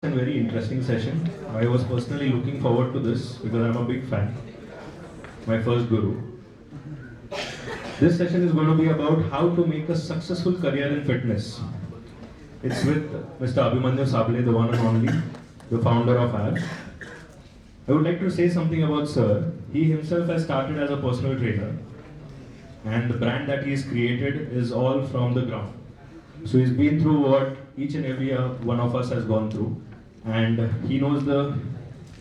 And very interesting session. I was personally looking forward to this because I'm a big fan. My first guru. This session is going to be about how to make a successful career in fitness. It's with Mr. Abhimanyu Sable, the one and only, the founder of ABS. I would like to say something about Sir. He himself has started as a personal trainer, and the brand that he's created is all from the ground. So he's been through what each and every one of us has gone through, and he knows the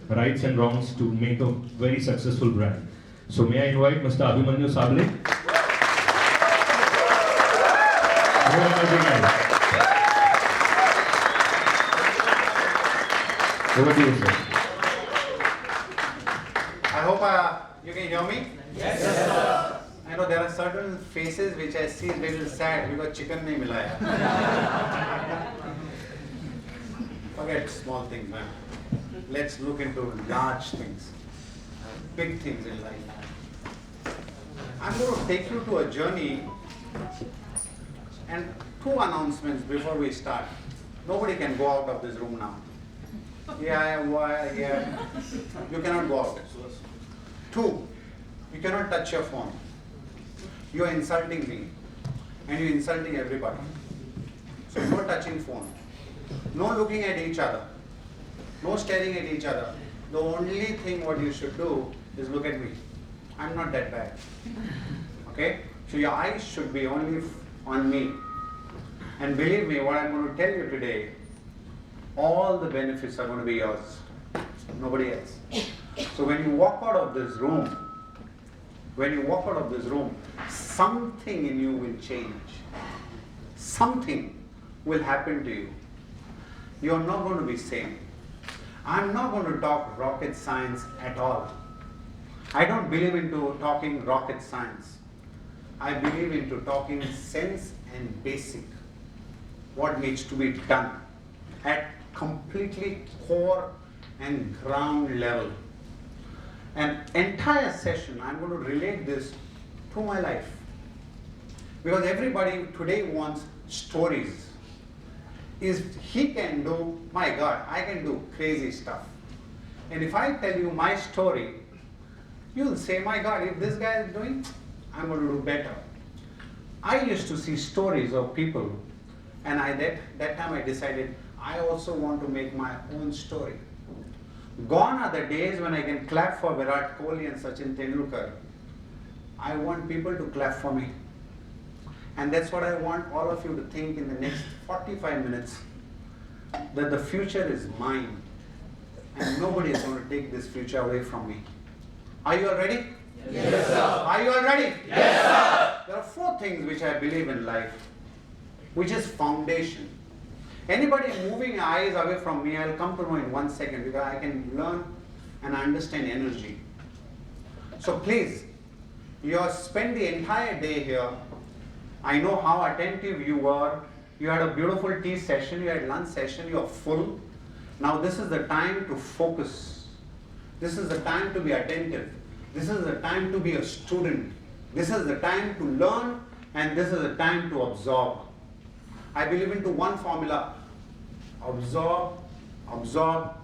rights and wrongs to make a very successful brand. So may I invite Mr. Abhimanyu Sable? Over to you, sir. I hope you can hear me. Yes, sir. I know there are certain faces which I see little sad because chicken nahi mila hai. Forget small things, man. Let's look into large things, big things in life. I'm going to take you to a journey and two announcements before we start. Nobody can go out of this room now. Yeah. You cannot go out. Two, you cannot touch your phone. You are insulting me and you're insulting everybody. So no touching phone. No looking at each other. No staring at each other. The only thing what you should do is look at me. I'm not that bad. Okay? So your eyes should be only on me. And believe me, what I'm going to tell you today, all the benefits are going to be yours. Nobody else. So when you walk out of this room, something in you will change. Something will happen to you. You are not going to be same. I'm not going to talk rocket science at all. I don't believe into talking rocket science. I believe into talking sense and basic. What needs to be done at completely core and ground level. An entire session, I'm going to relate this to my life. Because everybody today wants stories. He can do, my God, I can do crazy stuff. And if I tell you my story, you'll say, my God, if this guy is doing, I'm going to do better. I used to see stories of people, and that time I decided, I also want to make my own story. Gone are the days when I can clap for Virat Kohli and Sachin Tendulkar. I want people to clap for me. And that's what I want all of you to think in the next 45 minutes. That the future is mine. And nobody is going to take this future away from me. Are you all ready? Yes, sir. Are you all ready? Yes, sir. There are four things which I believe in life, which is foundation. Anybody moving your eyes away from me, I'll come to know in 1 second because I can learn and understand energy. So please, you have spent the entire day here. I know how attentive you were. You had a beautiful tea session, you had lunch session, you are full. Now this is the time to focus. This is the time to be attentive. This is the time to be a student. This is the time to learn, and this is the time to absorb. I believe into one formula: absorb, absorb,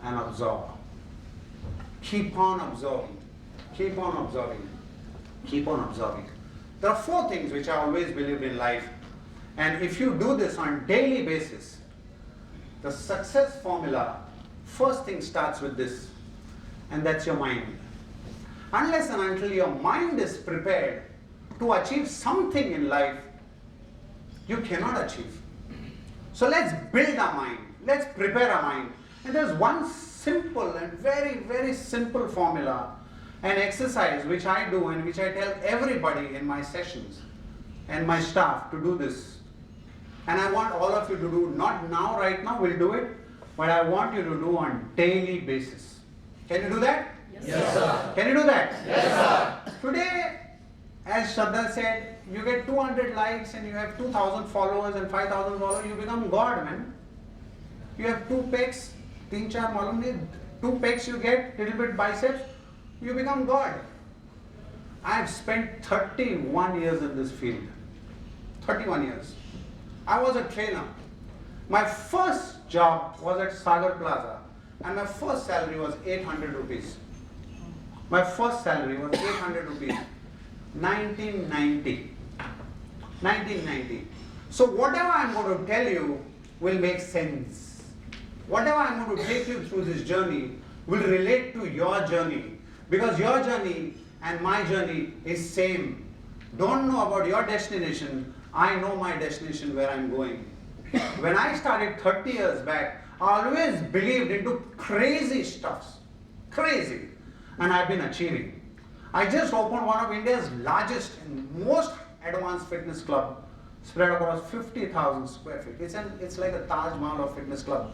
and absorb. Keep on absorbing. Keep on absorbing. Keep on absorbing. There are four things which I always believe in life. And if you do this on daily basis, the success formula, first thing starts with this, and that's your mind. Unless and until your mind is prepared to achieve something in life, you cannot achieve. So let's build our mind. Let's prepare our mind. And there's one simple and very, very simple formula, an exercise which I do and which I tell everybody in my sessions and my staff to do this. And I want all of you to do, not now, right now, we'll do it, but I want you to do on daily basis. Can you do that? Yes, sir. Can you do that? Yes, sir. Today, as Shraddha said, you get 200 likes and you have 2,000 followers and 5,000 followers, you become God, man. You have 2 pecs, 3-4 malum nahi, 2 pecs you get, little bit biceps, you become God. I have spent 31 years in this field. 31 years. I was a trainer. My first job was at Sagar Plaza, and my first salary was 800 rupees. My first salary was 800 rupees. 1990. 1990. So whatever I'm going to tell you will make sense. Whatever I'm going to take you through this journey will relate to your journey, because your journey and my journey is same. Don't know about your destination, I know my destination, where I'm going. When I started 30 years back, I always believed into crazy stuffs. Crazy. And I've been achieving. I just opened one of India's largest and most advanced fitness club, spread across 50,000 square feet. It's like a Taj Mahal of fitness club.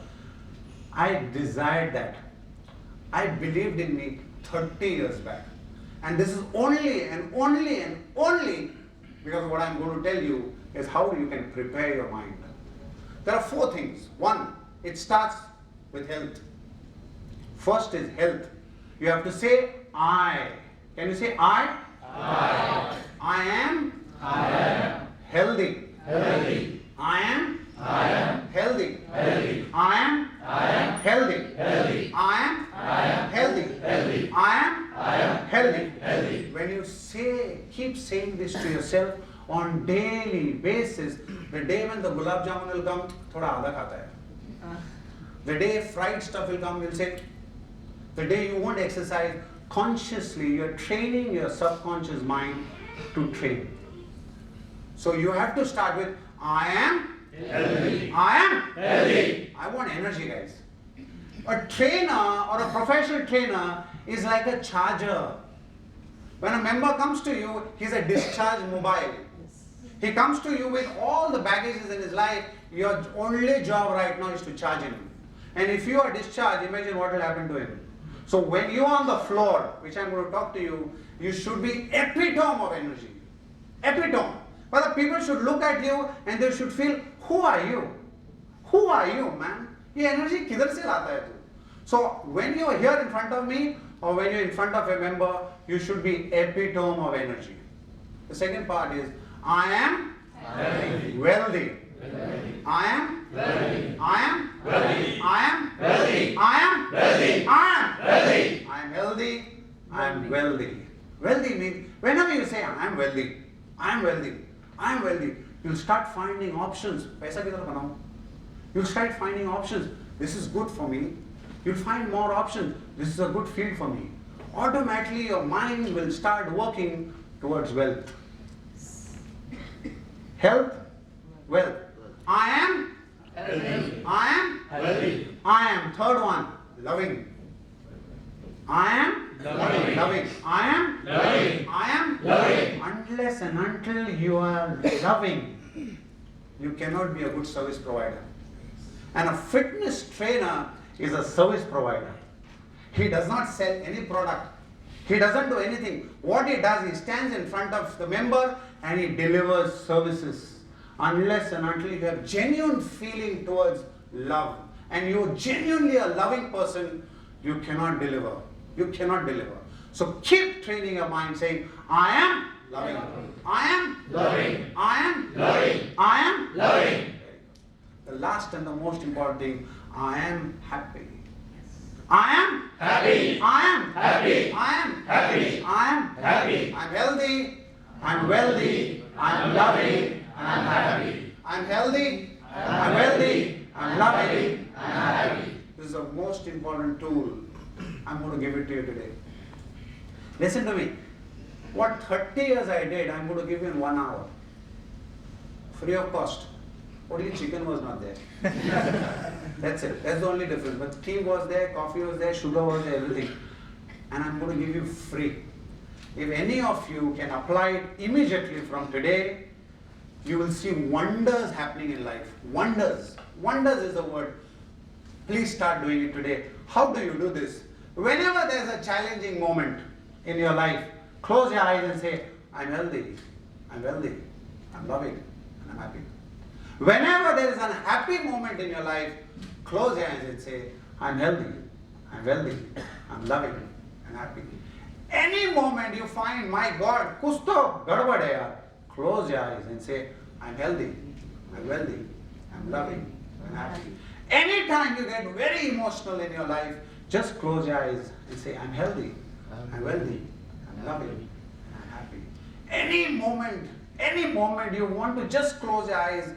I desired that. I believed in me 30 years back. And this is only and only and only because what I'm going to tell you is how you can prepare your mind. There are 4 things. 1, it starts with health. First is health. You have to say I. Can you say I? I. I am. I am. Healthy. Healthy. I am. I am. Healthy. Healthy. I am. I am. Healthy. Healthy. I am. I am. Healthy. Healthy. I am. I am. Healthy. Healthy. When you keep saying this to yourself on daily basis, the day when the gulab jamun will come, thoda aadha khata hai. The day fried stuff will come, you'll say. The day you won't exercise, consciously you're training your subconscious mind to train. So you have to start with I am Healthy. I am Healthy. I want energy, guys. A trainer or a professional trainer is like a charger. When a member comes to you, he's a discharged mobile. He comes to you with all the baggages in his life. Your only job right now is to charge him. And if you are discharged, imagine what will happen to him. So when you are on the floor, which I'm going to talk to you, you should be epitome of energy. Epitome. But the people should look at you and they should feel, who are you? Who are you, man? ये energy किधर से लाता है तू? So when you are here in front of me or when you're in front of a member, you should be epitome of energy. The second part is, I am Healthy. wealthy. Healthy. I am Healthy. I am Wealthy. I am Healthy. I am Healthy. I am Healthy. I am healthy. I am wealthy. Wealthy means whenever you say I am wealthy, I am wealthy, I am wealthy, you'll start finding options. पैसा किधर बनाऊं? You'll start finding options. This is good for me. You'll find more options. This is a good field for me. Automatically your mind will start working towards wealth. Health, wealth. I am Healthy. I am Healthy. I am. Third one, loving. I am Loving. loving. I am Loving. I am Loving. Unless and until you are loving, you cannot be a good service provider. And a fitness trainer is a service provider. He does not sell any product. He doesn't do anything. What he does, he stands in front of the member and he delivers services. Unless and until you have genuine feeling towards love and you're genuinely a loving person, you cannot deliver. You cannot deliver. So keep training your mind saying, I am loving. I am Loving. I am Loving. I am Loving. The last and the most important thing, I am happy. I am Happy. I am Happy. I am Happy. I am Happy. I'm healthy, I'm wealthy, I'm loving, and I'm happy. I'm healthy, I'm wealthy, I'm loving, I'm happy. This is the most important tool. I'm going to give it to you today. Listen to me. What 30 years I did, I'm going to give you in 1 hour. Free of cost. Only chicken was not there. That's it. That's the only difference. But tea was there, coffee was there, sugar was there, everything. And I'm going to give you free. If any of you can apply it immediately from today, you will see wonders happening in life. Wonders. Wonders is the word. Please start doing it today. How do you do this? Whenever there's a challenging moment in your life, close your eyes and say, I'm healthy, I'm wealthy, I'm loving, and I'm happy. Whenever there is an happy moment in your life, close your eyes and say, I'm healthy, I'm wealthy, I'm loving, and happy. Any moment you find, my God, kuch to gadbad hai yaar, close your eyes and say, I'm healthy, I'm wealthy, I'm loving, I'm happy. Anytime you get very emotional in your life, just close your eyes and say, I'm healthy, I'm wealthy, I'm loving, I'm happy. Any moment you want to just close your eyes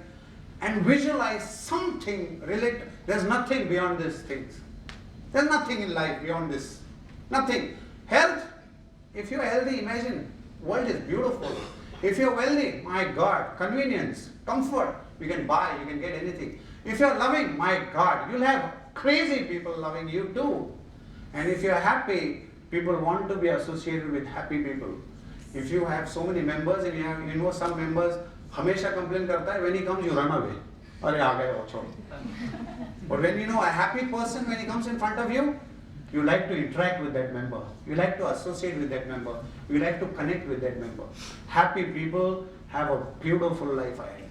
and visualize something related. There's nothing beyond these things. There's nothing in life beyond this. Nothing. Health, if you're healthy, imagine, world is beautiful. If you're wealthy, my God, convenience, comfort, you can buy, you can get anything. If you're loving, my God, you'll have crazy people loving you too. And if you're happy, people want to be associated with happy people. If you have so many members and you know some members, हमेशा complain करता है, when he comes you run away. अरे आ गए वो छोड़. But when you know a happy person, when he comes in front of you, you like to interact with that member. You like to associate with that member. You like to connect with that member. Happy people have a beautiful life ahead.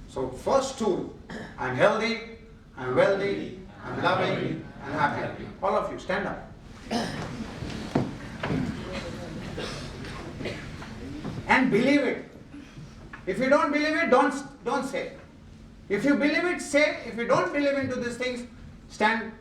So first tool, I'm healthy, I'm wealthy, I'm loving, I'm happy. All of you, stand up. And believe it. If you don't believe it, don't say. If you believe it, say. If you don't believe into these things, stand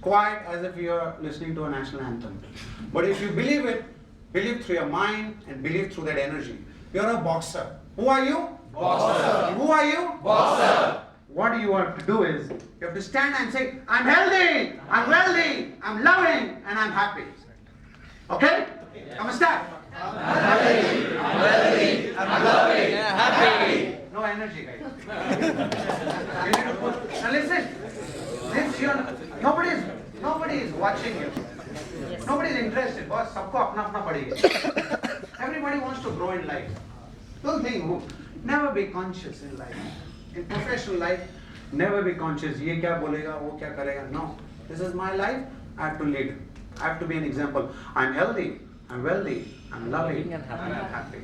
quiet as if you are listening to a national anthem. But if you believe it, believe through your mind and believe through that energy. You're a boxer. Who are you? Boxer. Who are you? Boxer. What you have to do is, you have to stand and say, I'm healthy, I'm wealthy, I'm loving, and I'm happy. Okay? Come and start. I'm happy. I'm wealthy. I'm loving. I'm happy. No energy, guys. You need to put. Now listen. Nobody is watching you. Nobody is interested. Boss, सबको अपना अपना पड़ेगा. Everybody wants to grow in life. Don't think. Never be conscious in life. In professional life, never be conscious. ये क्या बोलेगा, वो क्या करेगा. No. This is my life. I have to lead. I have to be an example. I'm healthy. I'm wealthy. I'm loving. And I'm happy.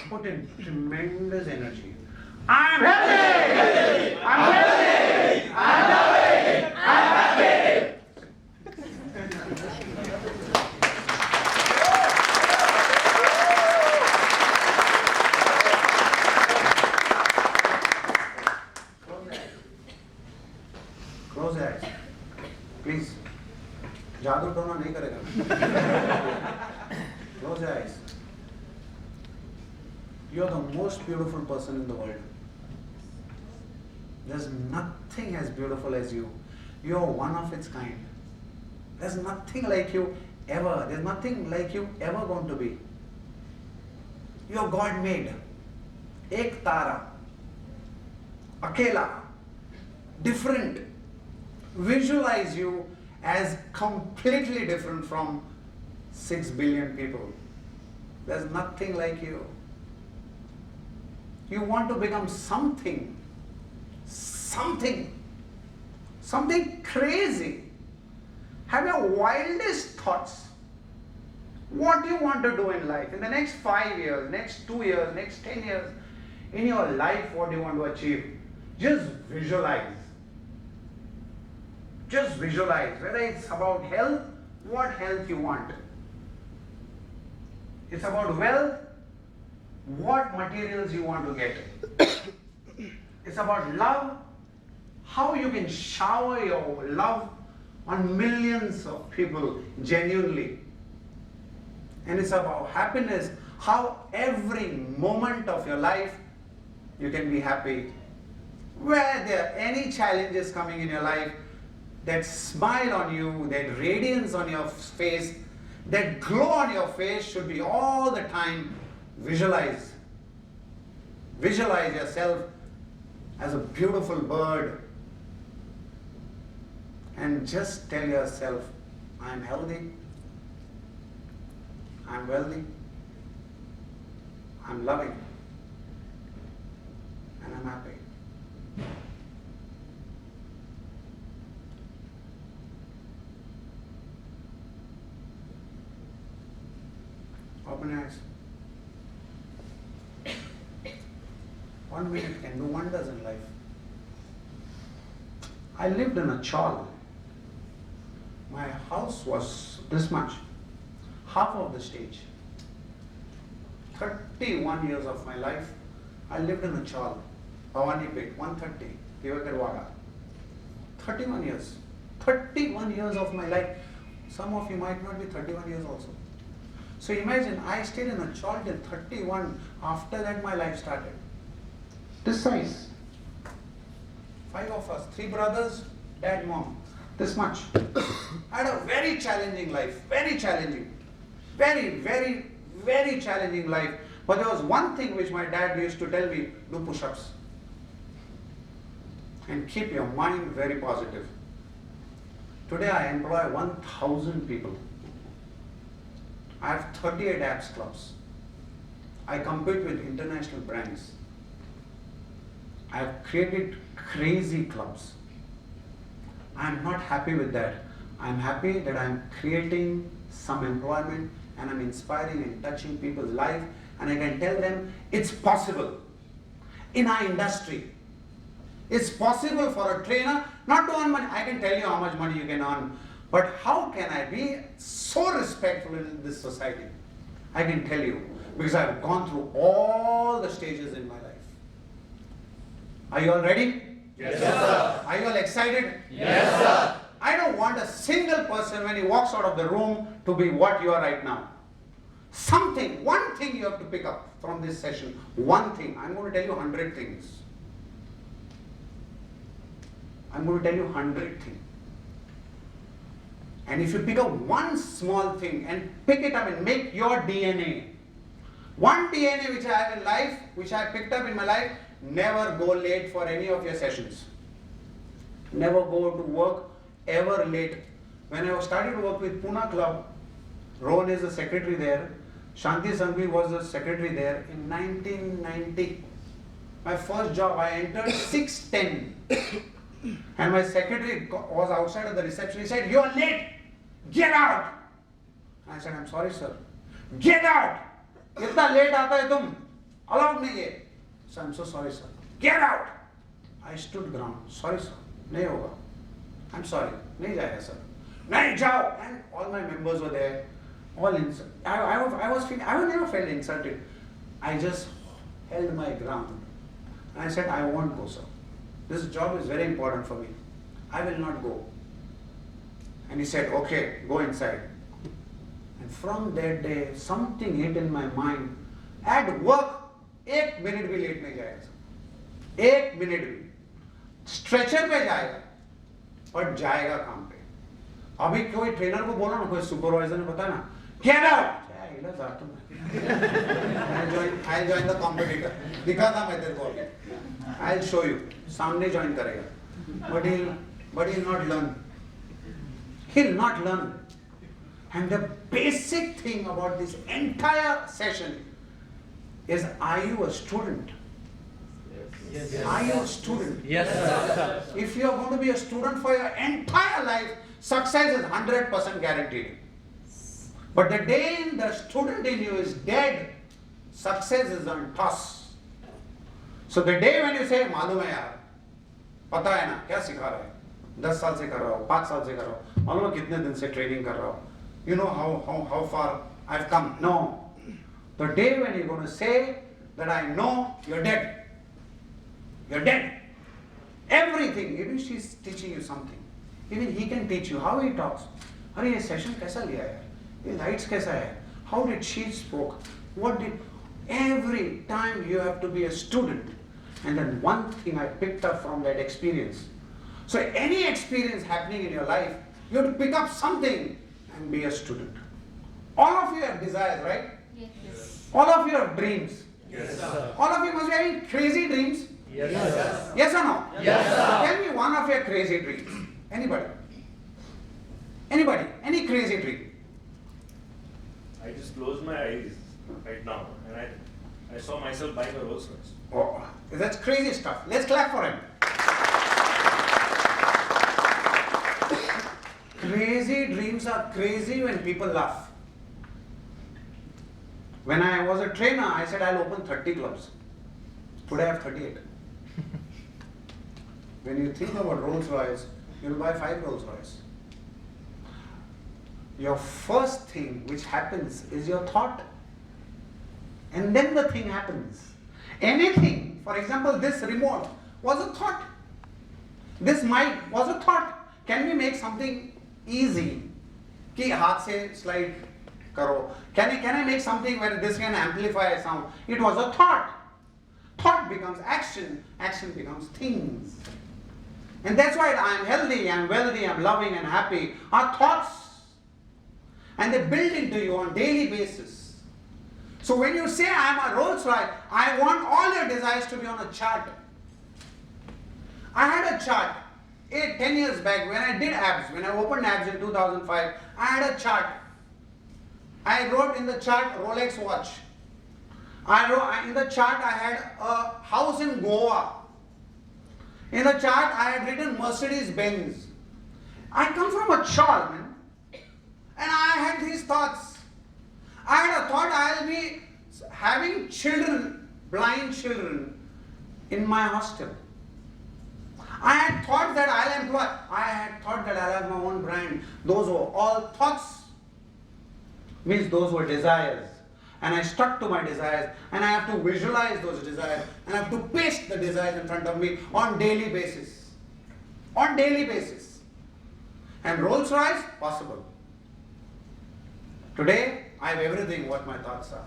Put in tremendous energy. I'm healthy. I'm wealthy. I'm loving. I'm happy. Close your eyes. Please. जादू टोना नहीं करेगा. Close your eyes. You are the most beautiful person in the world. There's nothing as beautiful as you. You are one of its kind. There's nothing like you ever. There's nothing like you ever going to be. You are God made. Ek tara. Akela. Different. Visualize you as completely different from 6 billion people. There's nothing like you. You want to become something crazy. Have your wildest thoughts. What do you want to do in life? In the next 5 years, next 2 years, next 10 years, in your life, what do you want to achieve? Just visualize. Just visualize. Whether it's about health, what health you want. It's about wealth, what materials you want to get. It's about love, how you can shower your love on millions of people genuinely. And it's about happiness, how every moment of your life you can be happy. Where there are any challenges coming in your life, that smile on you, that radiance on your face, that glow on your face should be all the time. Visualize. Visualize yourself as a beautiful bird and just tell yourself, I'm healthy, I'm wealthy, I'm loving, and I'm happy. Open your eyes. 1 minute can do wonders in life. I lived in a chawl. My house was this much, half of the stage. 31 years of my life, I lived in a chawl. Bhavani Pet, 130, Divakar Vaga. 31 years. 31 years of my life. Some of you might not be 31 years also. So imagine, I stayed in a chawl till 31. After that, my life started. This size. 5 of us, 3 brothers, dad, mom. This much. I had a very challenging life. Very challenging. Very, very, very challenging life. But there was one thing which my dad used to tell me, do push-ups. And keep your mind very positive. Today I employ 1,000 people. I have 38 apps clubs. I compete with international brands. I have created crazy clubs. I am not happy with that. I am happy that I am creating some employment and I am inspiring and touching people's life, and I can tell them it's possible in our industry. It's possible for a trainer not to earn money. I can tell you how much money you can earn, but how can I be so respectful in this society? I can tell you, because I've gone through all the stages in my life. Are you all ready? Yes, sir. Are you all excited? Yes, sir. I don't want a single person when he walks out of the room to be what you are right now. Something, one thing you have to pick up from this session. One thing. I'm going to tell you 100 things. I'm going to tell you 100 things. And if you pick up one small thing and pick it up and make your DNA, one DNA which I have in life, which I picked up in my life, never go late for any of your sessions. Never go to work ever late. When I started to work with Pune Club, Rohan is the secretary there, Shanti Sangvi was the secretary there in 1990. My first job, I entered 6:10. And my secretary was outside of the reception. He said, "You are late. Get out." I said, "I'm sorry, sir." "Get out. Itna late aata hai tum. Allowed nahi hai." So I'm so sorry, sir. "Get out." I stood ground. "Sorry, sir. Nahi hoga. I'm sorry. Nahi jayega, sir." "Nahi jao." And all my members were there. All insulted. I never felt insulted. I just held my ground. And I said, "I won't go, sir. This job is very important for me. I will not go." And he said, "Okay, go inside." And from that day, something hit in my mind. At work, 1 minute भी late नहीं जाएगा, sir. 1 minute भी. Stretcher पे जाएगा, but जाएगा काम पे. अभी कोई ट्रेनर को बोला ना, कोई सुपरवाइजर ने बताया ना, "Get out." I'll join the competitor. दिखाता मैं तेरे को अभी. I'll show you. सामने join करेगा. But he'll not learn. He'll not learn. And the basic thing about this entire session is, are you a student? Yes. Are you a student? Yes, sir. If you are going to be a student for your entire life, success is 100% guaranteed. But the day the student in you is dead, success is on toss. So the day when you say, "मालूम है यार, पता है ना क्या सिखा रहा है, 10 साल से कर रहा हूँ, 5 साल से कर रहा हूँ, मालूम है कितने दिन से ट्रेनिंग कर रहा हूँ, you know how far I've come." No. The day when you're going to say that I know, you're dead. You're dead. Everything, even she's teaching you something. Even he can teach you how he talks. अरे ये session कैसा लिया है, ये lights कैसा है, how did she spoke, what did, every time you have to be a student. And then one thing I picked up from that experience. So any experience happening in your life, you have to pick up something and be a student. All of you have desires, right? Yes. All of you have dreams. Yes, sir. All of you must be having crazy dreams. Yes, sir. Yes or no? Yes, sir. Tell me one of your crazy dreams. Anybody? Anybody? Any crazy dream? I just closed my eyes right now and I saw myself buying a Rolls Royce. Oh, that's crazy stuff. Let's clap for him. Crazy dreams are crazy when people laugh. When I was a trainer, I said I'll open 30 clubs. Today I have 38. When you think about Rolls Royce, you'll buy 5 Rolls Royce. Your first thing which happens is your thought. And then the thing happens. Anything, for example, this remote was a thought. This mic was a thought. Can we make something easy? कि हाथ से slide करो. Can I make something where this can amplify sound? It was a thought. Thought becomes action. Action becomes things. And that's why I'm healthy, I'm wealthy, I'm loving and happy. Are thoughts. And they build into you on daily basis. So when you say I'm a Rolls Royce, I want all your desires to be on a chart. I had a chart 10 years back when I did abs, when I opened abs in 2005, I had a chart. I wrote in the chart Rolex watch. In the chart I had a house in Goa. In the chart I had written Mercedes Benz. I come from a chart, man. And I had these thoughts. I had a thought I'll be having children, blind children, in my hostel. I had thought that I'll employ, I had thought that I'll have my own brand. Those were all thoughts. Means those were desires. And I stuck to my desires, and I have to visualize those desires, and I have to paste the desires in front of me on daily basis. On daily basis. And Rolls Royce, possible. Today, I have everything what my thoughts are.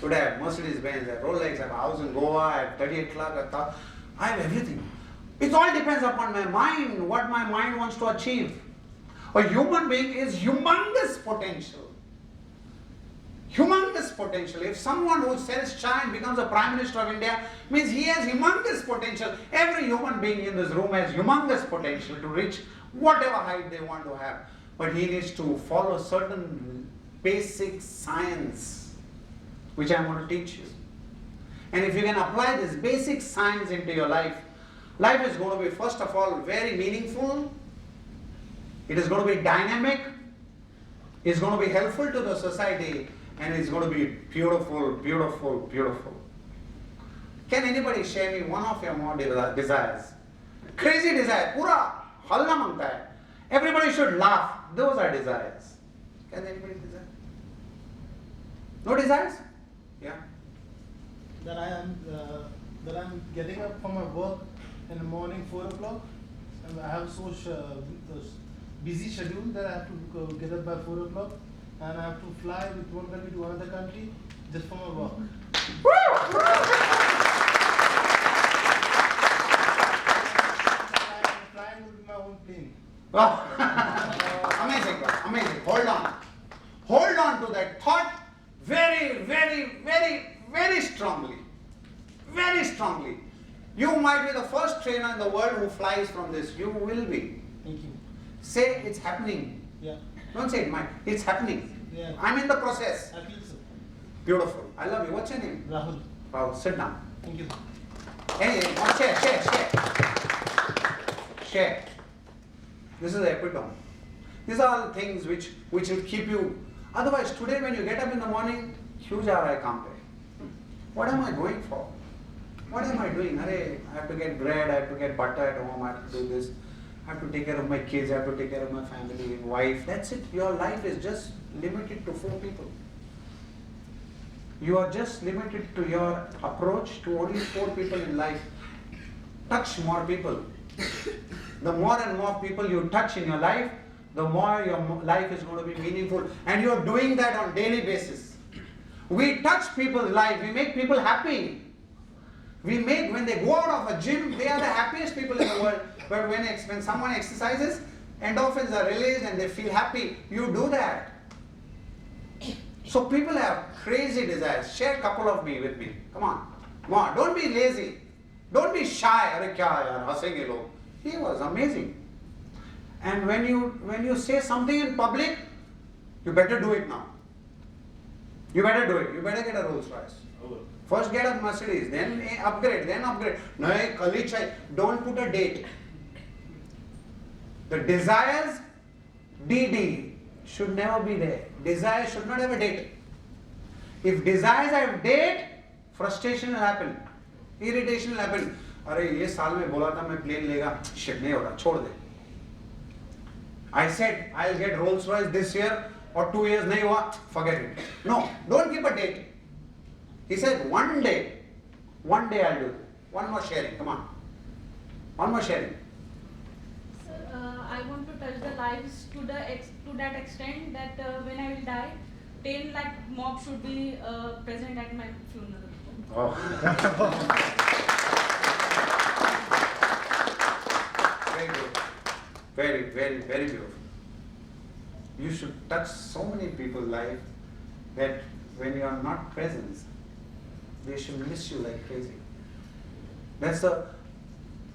Today I have Mercedes Benz, I have Rolex, I have a house in Goa, I have 38 club, I have everything. It all depends upon my mind, what my mind wants to achieve. A human being is humongous potential. Humongous potential. If someone who sells chai and becomes a Prime Minister of India, means he has humongous potential. Every human being in this room has humongous potential to reach whatever height they want to have. But he needs to follow certain basic science, which I want to teach you. And if you can apply this basic science into your life, life is going to be, first of all, very meaningful. It is going to be dynamic. It's going to be helpful to the society. And it's going to be beautiful, beautiful, beautiful. Can anybody share me one of your more desires? Crazy desire. Pura halna mangta hai. Everybody should laugh. Those are desires. Can anybody desire? No desires? Yeah. That I'm getting up from my work in the morning 4 o'clock. And I have so busy schedule that I have to get up by 4 o'clock. And I have to fly with one country to another country just for my work. I'm flying with my own plane. Oh. Amazing, amazing. Hold on. Hold on to that thought very, very, very, very strongly. Very strongly. You might be the first trainer in the world who flies from this. You will be. Thank you. Say it's happening. Yeah. Don't say it might. It's happening. Yeah. I'm in the process. I feel so. Beautiful. I love you. What's your name? Rahul. Rahul, sit down. Thank you. Hey, share. Share. This is the epitome. These are all things which will keep you. Otherwise, today when you get up in the morning, huge RI campe. What am I going for? What am I doing? Arey, I have to get bread, I have to get butter at home, I have to do this. I have to take care of my kids, I have to take care of my family, wife. That's it. Your life is just limited to 4 people. You are just limited to your approach to only 4 people in life. Touch more people. The more and more people you touch in your life, the more your life is going to be meaningful. And you are doing that on daily basis. We touch people's life, we make people happy. When they go out of a gym, they are the happiest people in the world. But when someone exercises, endorphins are released and they feel happy. You do that. So people have crazy desires. Share a couple of me with me. Come on. Come on. Don't be lazy. Don't be shy. Arey kya yaar, hasenge log. He was amazing. And when you say something in public, you better do it now. You better do it. You better get a Rolls Royce. First get a Mercedes, then upgrade. No, kali chai. Don't put a date. The desires, DD, should never be there. Desires should not have a date. If desires have date, frustration will happen. Irritation will happen. अरे ये साल में बोला था मैं plane लेगा, shit नहीं हो रहा, छोड़ दे. I said I'll get Rolls Royce this year or 2 years नहीं हुआ, forget it. No, don't keep a date. He said one day I'll do it. One more sharing, come on. One more sharing. want to touch the lives to that extent that when I will die, 10 lakh mob should be present at my funeral. Oh. Very good. Very, very, very beautiful. You should touch so many people's life that when you are not present, they should miss you like crazy. That's the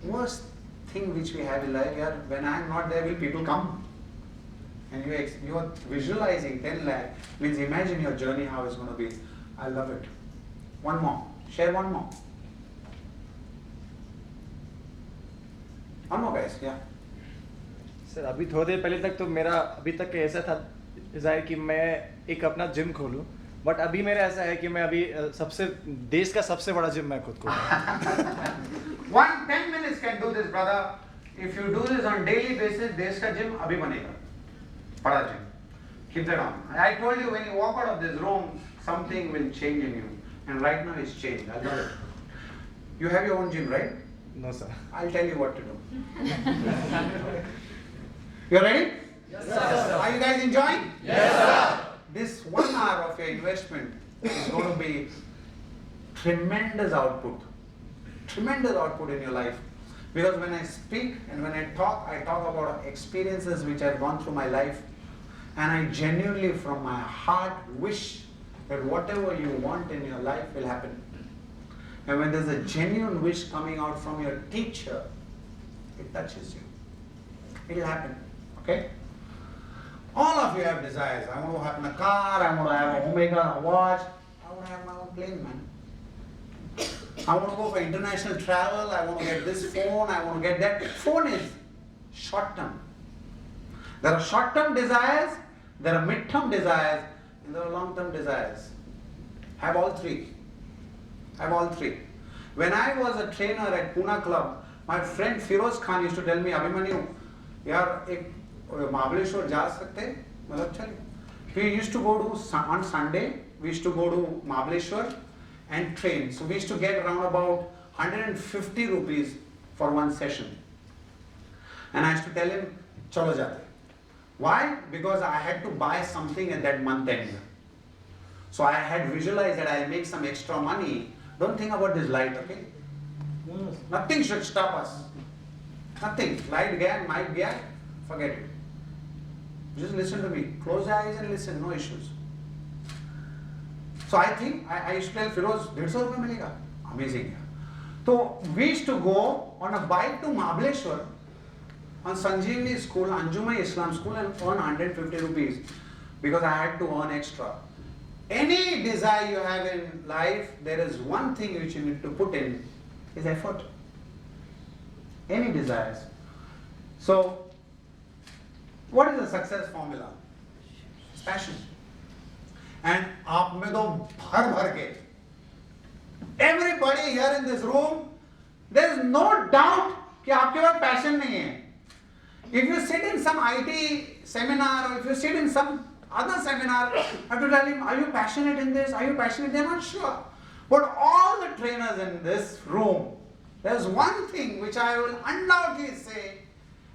worst thing which we have in life. Yeah, when I am not there, will people come? And you are visualizing 10 lakh, means imagine your journey, how it's going to be. I love it. One more. Share one more. One more, guys. Yeah. Sir अभी थोड़ी देर पहले तक तो मेरा अभी तक ऐसा था डिज़ायर कि मैं एक अपना जिम खोलूं, बट अभी मेरा ऐसा है कि मैं अभी देश का सबसे बड़ा जिम मैं खुद को 10 minutes can do this, brother. If you do this on daily basis, देश का जिम अभी बनेगा, बड़ा gym. Keep that on. I told you when you walk out of this room, something will change in you, and right now it's changed. I love it. You have your own gym, right? No sir. I'll tell you what to do. You ready? Yes, sir. Are you guys enjoying? Yes, sir. This 1 hour of your investment is going to be tremendous output. Tremendous output in your life. Because when I speak and when I talk about experiences which I've gone through my life, and I genuinely from my heart wish that whatever you want in your life will happen. And when there's a genuine wish coming out from your teacher, it touches you. It will happen. Okay? All of you have desires. I want to have a car, I want to have an Omega watch, I want to have my own plane, man. I want to go for international travel, I want to get this phone, I want to get that. Phone is short term. There are short term desires, there are mid term desires, and there are long term desires. Have all three. Have all three. When I was a trainer at Pune Club, my friend Firoz Khan used to tell me, Abhimanyu, yaar, ek Mahabaleshwar जा सकते मतलब चलिए. We used to go to on Sunday. We used to go to Mahabaleshwar and train. So we used to get around about 150 rupees for one session. And I used to tell him, चलो जाते. Why? Because I had to buy something at that month end. So I had visualized that I'll make some extra money. Don't think about this light, okay? Nothing should stop us. Nothing. Light gaya, mic gaya, forget it. Just listen to me. Close your eyes and listen, no issues. So I think, I used to tell Firoz, 150 rupees milega. Amazing. So we used to go on a bike to Mahabaleshwar on Sanjeevani school, Anjuma Islam school, and earn 150 rupees because I had to earn extra. Any desire you have in life, there is one thing which you need to put in, is effort. Any desires. So, what is the success formula? It's passion. And आप में तो भर के. Everybody here in this room, there is no doubt कि आपके पास passion नहीं है. If you sit in some IT seminar or if you sit in some other seminar, I have to tell him, are you passionate in this? Are you passionate? They're not sure. But all the trainers in this room, there's one thing which I will undoubtedly say,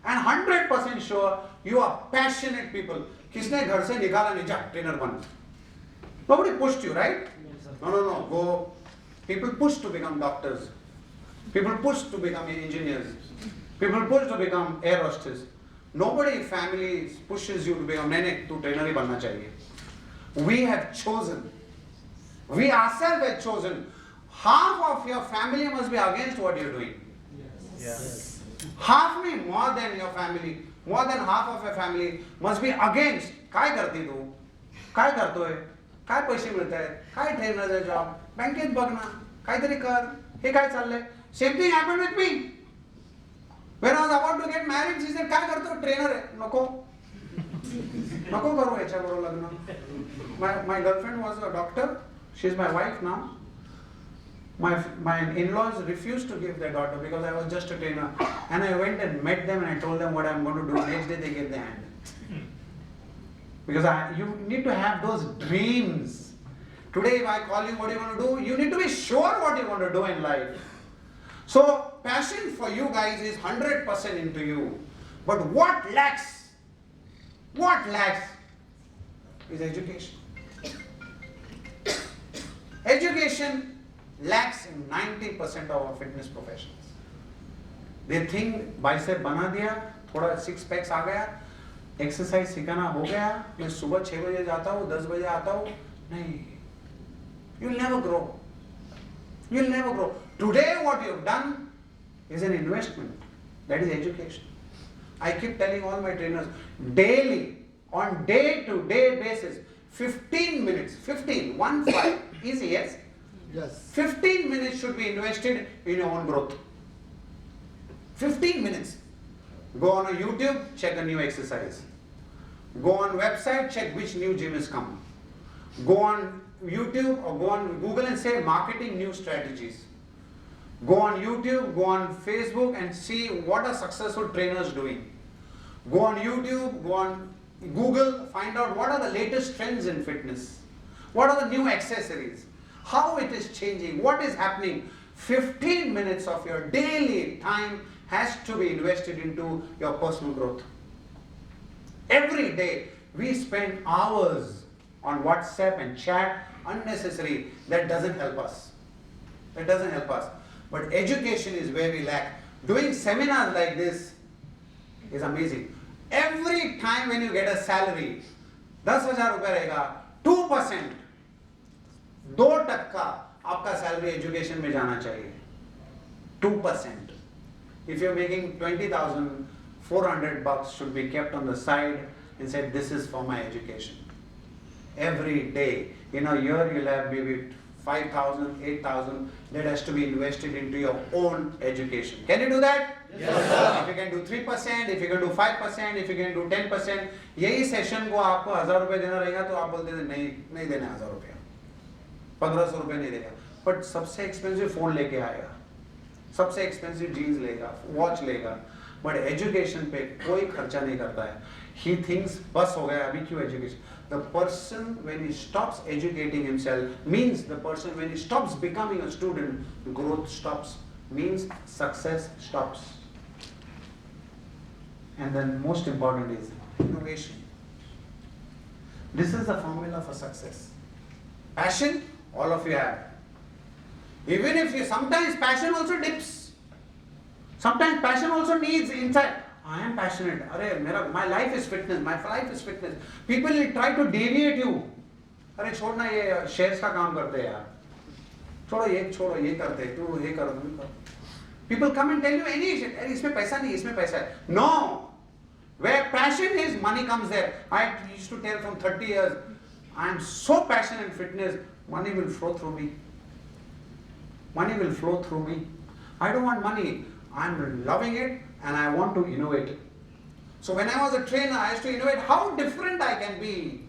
and 100% sure, you are passionate people. किसने घर से निकाला नहीं जा trainer बन? Nobody pushed you, right? No. Go. People push to become doctors. People push to become engineers. People push to become air hostess. Nobody family pushes you to become नहीं तू trainer ही बनना चाहिए. We have chosen. We ourselves have chosen. Half of your family must be against what you're doing. Yes. Half me more than your family, more than half of your family must be against. काय करती तू? काय करतोय? काय पैसे मिळतायत? काय ट्रेनरचा job? बँकेत बघ ना. काहीतरी कर. हे काय चाललंय? Same thing happened with me. When I was about to get married, she said, काय करतो? ट्रेनर आहे. नको करू याच्याबरोबर लग्न. My girlfriend was a doctor. She's my wife now. My in-laws refused to give their daughter because I was just a trainer. And I went and met them and I told them what I'm going to do. Next day they gave the hand. Because you need to have those dreams. Today if I call you what you want to do, you need to be sure what you want to do in life. So passion for you guys is 100% into you. But what lacks is education. Education lacks in 90% of our fitness professionals. They think bicep बना दिया, थोड़ा six packs आ गया, exercise सिखाना हो गया, मैं सुबह 6 बजे जाता हूँ, 10 बजे आता हूँ, नहीं. You'll never grow. You'll never grow. Today what you've done is an investment. That is education. I keep telling all my trainers, daily, on day-to-day basis, 15 minutes, 15, 1-5, easy, yes? Yes. 15 minutes should be invested in your own growth. 15 minutes. Go on a YouTube, check a new exercise. Go on website, check which new gym is coming. Go on YouTube or go on Google and say marketing new strategies. Go on YouTube, go on Facebook and see what are successful trainers doing. Go on YouTube, go on Google, find out what are the latest trends in fitness. What are the new accessories? How it is changing, what is happening. 15 minutes of your daily time has to be invested into your personal growth. Every day we spend hours on WhatsApp and chat, unnecessary. That doesn't help us. That doesn't help us. But education is where we lack. Doing seminars like this is amazing. Every time when you get a salary, 10,000 रुपए रहेगा, 2%, 2% आपका salary education में जाना चाहिए. 2%. If you're making 20,000, 400 bucks should be kept on the side and said, this is for my education. Every day, in a year you'll have maybe 5,000, 8,000, that has to be invested into your own education. Can you do that? Yes, sir. If you can do 3%, if you can do 5%, if you can do 10%, यही session को आपको 1,000 रुपए देना रहेगा तो आप बोलते थे नहीं देना 1,000 रुपया, 1,500 रुपए नहीं देगा. बट सबसे एक्सपेंसिव फोन लेके आएगा, सबसे एक्सपेंसिव जीन्स लेगा, वॉच लेगा, बट एजुकेशन पे कोई खर्चा नहीं करता है. He thinks बस हो गया, अभी क्यों education. The person when he stops educating himself means the person when he stops becoming a student, growth stops, means success stops. And then most important is innovation. This is the formula for success. Passion, all of you have. Even if you, sometimes passion also dips. Sometimes passion also needs insight. I am passionate. My life is fitness. My life is fitness. People will try to deviate you. अरे छोड़ना ये shares का काम करते हैं यार. छोड़ो ये करते हैं, तू ये कर. People come and tell you any shit. अरे इसमें पैसा नहीं, इसमें पैसा है. No. Where passion is, money comes there. I used to tell from 30 years, I am so passionate in fitness, money will flow through me. Money will flow through me. I don't want money. I'm loving it and I want to innovate. So when I was a trainer, I used to innovate how different I can be.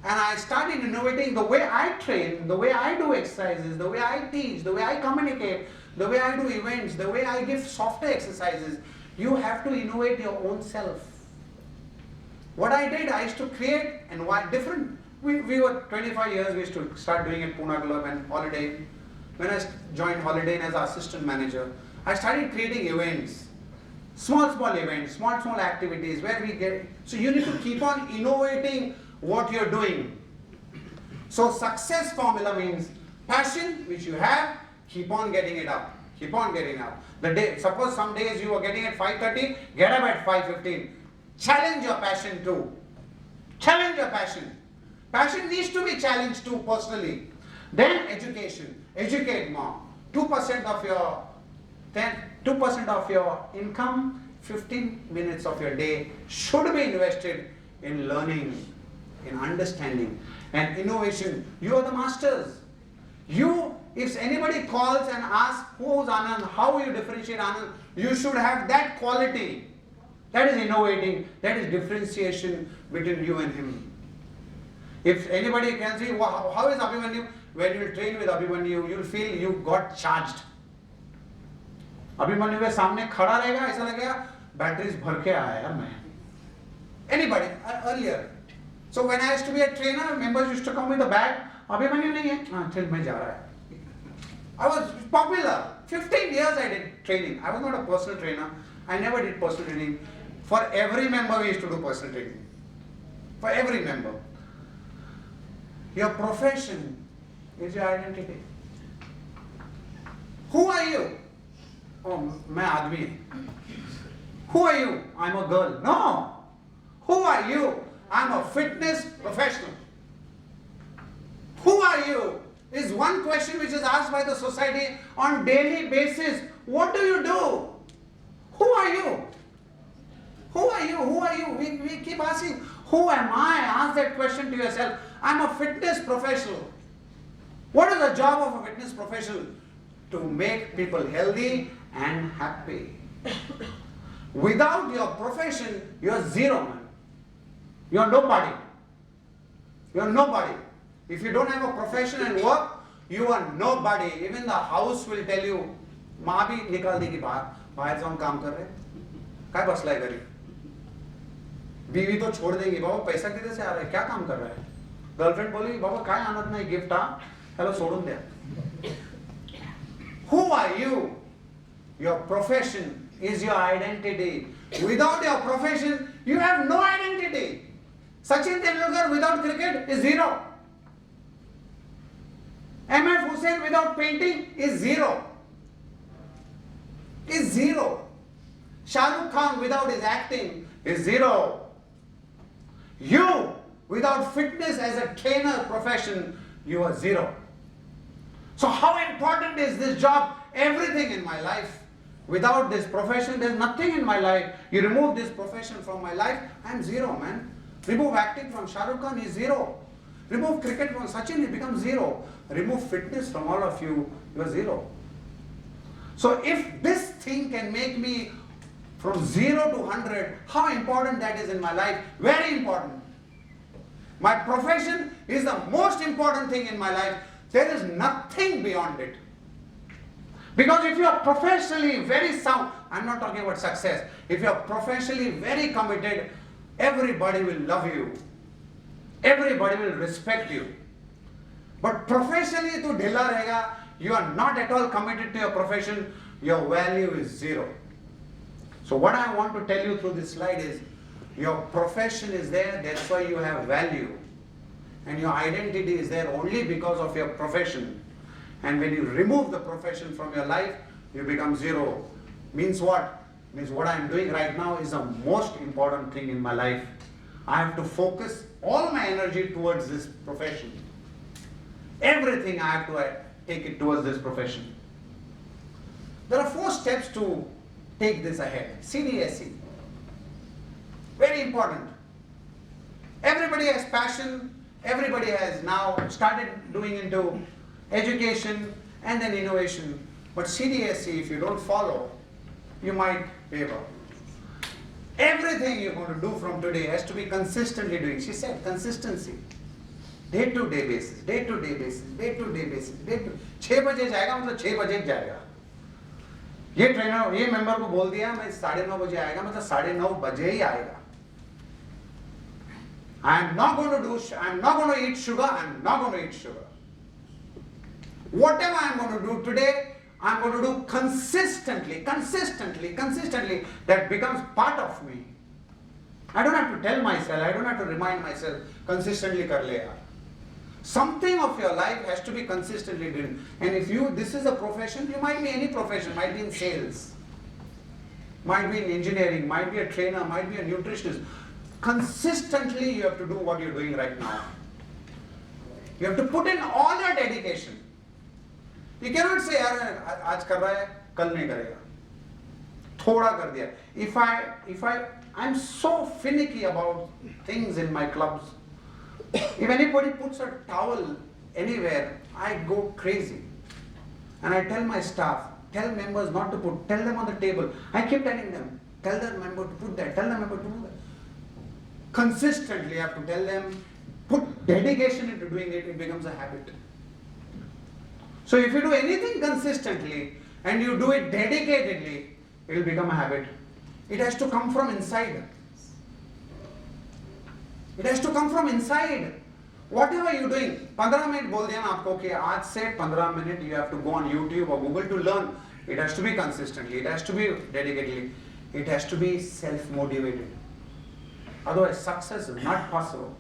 And I started innovating the way I train, the way I do exercises, the way I teach, the way I communicate, the way I do events, the way I give softer exercises. You have to innovate your own self. What I did, I used to create and why different. We were 25 years, we used to start doing it Pune Club and Holiday. When I joined Holiday Inn as assistant manager, I started creating events. Small events, small activities where we get, so you need to keep on innovating what you're doing. So success formula means passion which you have, keep on getting it up. Keep on getting up. Suppose some days you are getting at 5:30, get up at 5:15. Challenge your passion too. Challenge your passion. Passion needs to be challenged too personally. Then education. Educate more. 2% of your income, 15 minutes of your day should be invested in learning, in understanding and innovation. You are the masters. If anybody calls and asks who's Anand, how you differentiate Anand, you should have that quality. That is innovating, that is differentiation between you and him. If anybody can see how is Abhimanyu, when you train with Abhimanyu, you'll feel you got charged. Abhimanyu के सामने खड़ा रहेगा, ऐसा लगेगा batteries भर के आया यार मैं. Anybody earlier. So when I used to be a trainer, members used to come with a bag. Abhimanyu नहीं है, हाँ चल मैं जा रहा है. I was popular. 15 years I did training. I was not a personal trainer. I never did personal training. For every member we used to do personal training. For every member. Your profession is your identity. Who are you? Oh, मैं आदमी. Who are you? I'm a girl. No. Who are you? I'm a fitness professional. Who are you? Is one question which is asked by the society on daily basis. What do you do? Who are you? Who are you? Who are you? We keep asking, who am I? Ask that question to yourself. I'm a fitness professional. What is the job of a fitness professional? To make people healthy and happy. Without your profession, you're zero, man. You're nobody. You're nobody. If you don't have a profession and work, you are nobody. Even the house will tell you, माँ भी निकाल देगी बाहर जाऊँ काम कर रहे क्या बसला है घरी बीवी तो छोड़ देंगी बाबा पैसा किधर से आ रहा है क्या काम कर रहा है गर्लफ्रेंड बोली बाबा काय आणत नाही गिफ्ट हा ह्याला सोडून द्या Who are you? Your profession is your identity. Without your profession, you have no identity. Sachin Tendulkar without cricket is zero. M.F. Hussain without painting is zero. Is zero. Shah Rukh Khan without his acting is zero. You without fitness as a trainer profession, you are zero. So how important is this job? Everything in my life. Without this profession, there's nothing in my life. You remove this profession from my life, I'm zero, man. Remove acting from Shah Rukh Khan, he's zero. Remove cricket from Sachin, he becomes zero. Remove fitness from all of you, you're zero. So if this thing can make me from 0 to 100, how important that is in my life? Very important. My profession is the most important thing in my life. There is nothing beyond it. Because if you are professionally very sound, I'm not talking about success. If you are professionally very committed, everybody will love you. Everybody will respect you. But professionally to dhilla rahega, you are not at all committed to your profession, your value is zero. So what I want to tell you through this slide is, your profession is there, that's why you have value. And your identity is there only because of your profession. And when you remove the profession from your life, you become zero. Means what? Means what I am doing right now is the most important thing in my life. I have to focus all my energy towards this profession. Everything I have to take it towards this profession. There are 4 steps to take this ahead. CDSE. Very important. Everybody has passion. Everybody has now started doing into education and then innovation. But CDSE, if you don't follow, you might waver. Everything you're going to do from today has to be consistently doing. She said consistency. Day-to-day basis, day-to-day basis, day-to-day basis, day-to 6 बजे जाएगा मतलब 6 बजे जाएगा. ये trainer ये member को बोल दिया मैं 9:30 बजे आएगा मतलब 9:30 बजे ही आएगा. I'm not going to eat sugar, I'm not going to eat sugar. Whatever I'm going to do today, I'm going to do consistently. That becomes part of me. I don't have to tell myself, I don't have to remind myself, consistently kar le yaar. Something of your life has to be consistently done. And if this is a profession, you might be any profession, might be in sales, might be in engineering, might be a trainer, might be a nutritionist. Consistently you have to do what you're doing right now. You have to put in all your dedication. You cannot say, आज कर रहा है, कल नहीं करेगा. थोड़ा कर दिया. I'm so finicky about things in my clubs. If anybody puts a towel anywhere, I go crazy. And I tell my staff, tell members not to put, tell them on the table. I keep telling them, tell the member to put that, tell the member to do that. Consistently, I have to tell them, put dedication into doing it, it becomes a habit. So if you do anything consistently and you do it dedicatedly, it will become a habit. It has to come from inside. It has to come from inside. Whatever you're doing, 15 minute बोल दिया ना आपको कि आज से 15 minute you have to go on YouTube or Google to learn. It has to be consistently. It has to be dedicatedly. It has to be self-motivated. Otherwise, success is not possible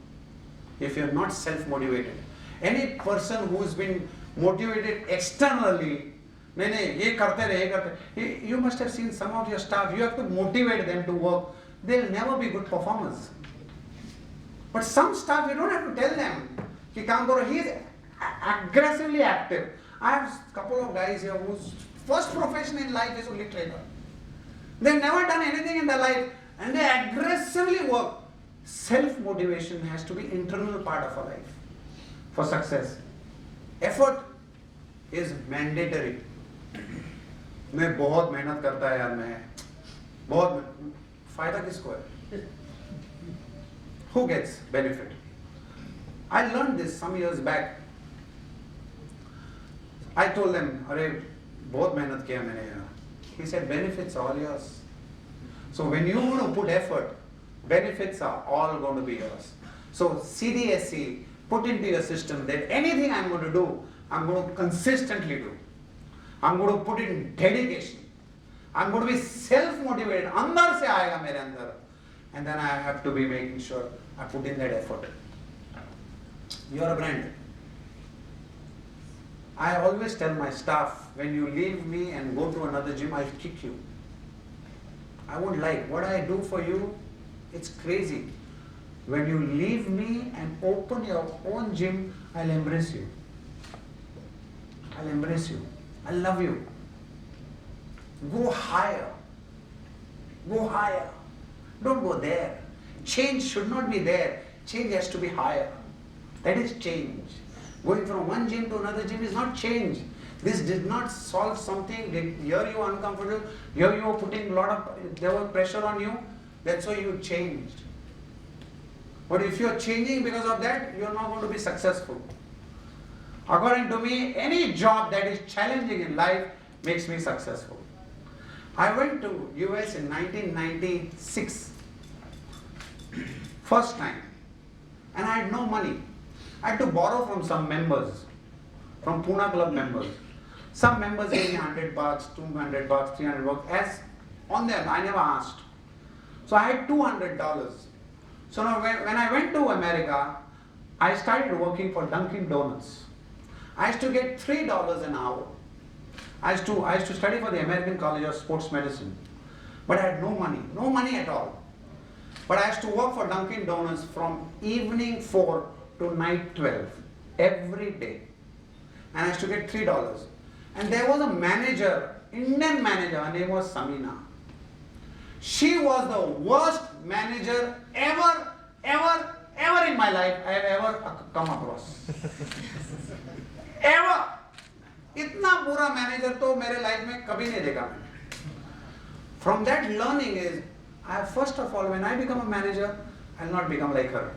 if you're not self-motivated. Any person who's been motivated externally, you must have seen some of your staff, you have to motivate them to work. They'll never be good performers. But some staff, you don't have to tell them. He is aggressively active. I have a couple of guys here whose first profession in life is only trader. They've never done anything in their life and they aggressively work. Self-motivation has to be an internal part of our life for success. Effort is mandatory. मैं बहुत मेहनत करता है यार, मैं बहुत फायदा किसको है? Who gets benefit? I learned this some years back. I told them, अरे बहुत मेहनत किया मैंने यार. He said, benefits are all yours. So when you want to put effort, benefits are all going to be yours. So CDSC put into your system that anything I'm going to do, I'm going to consistently do. I'm going to put in dedication. I'm going to be self-motivated. अंदर से आएगा मेरे अंदर. And then I have to be making sure I put in that effort. You're a brand. I always tell my staff, when you leave me and go to another gym, I'll kick you. I won't like what I do for you. It's crazy. When you leave me and open your own gym, I'll embrace you. I'll embrace you. I love you. Go higher. Go higher. Don't go there. Change should not be there. Change has to be higher. That is change. Going from one gym to another gym is not change. This did not solve something. Here you are uncomfortable. Here you are putting a lot of, there was pressure on you. That's why you changed. But if you are changing because of that, you are not going to be successful. According to me, any job that is challenging in life makes me successful. I went to US in 1996. First time. And I had no money. I had to borrow from some members, from Pune Club members. Some members gave me $100, $200, $300, as on them, I never asked. So I had $200. So now when I went to America, I started working for Dunkin' Donuts. I used to get $3 an hour. I used to study for the American College of Sports Medicine. But I had no money at all. But I used to work for Dunkin' Donuts from evening 4 to night 12, every day. And I used to get $3. And there was a manager, Indian manager, her name was Samina. She was the worst manager ever in my life I have ever come across. Ever. इतना बुरा manager तो मेरे life में कभी नहीं देखा मैंने. From that learning is, first of all, when I become a manager, I'll not become like her.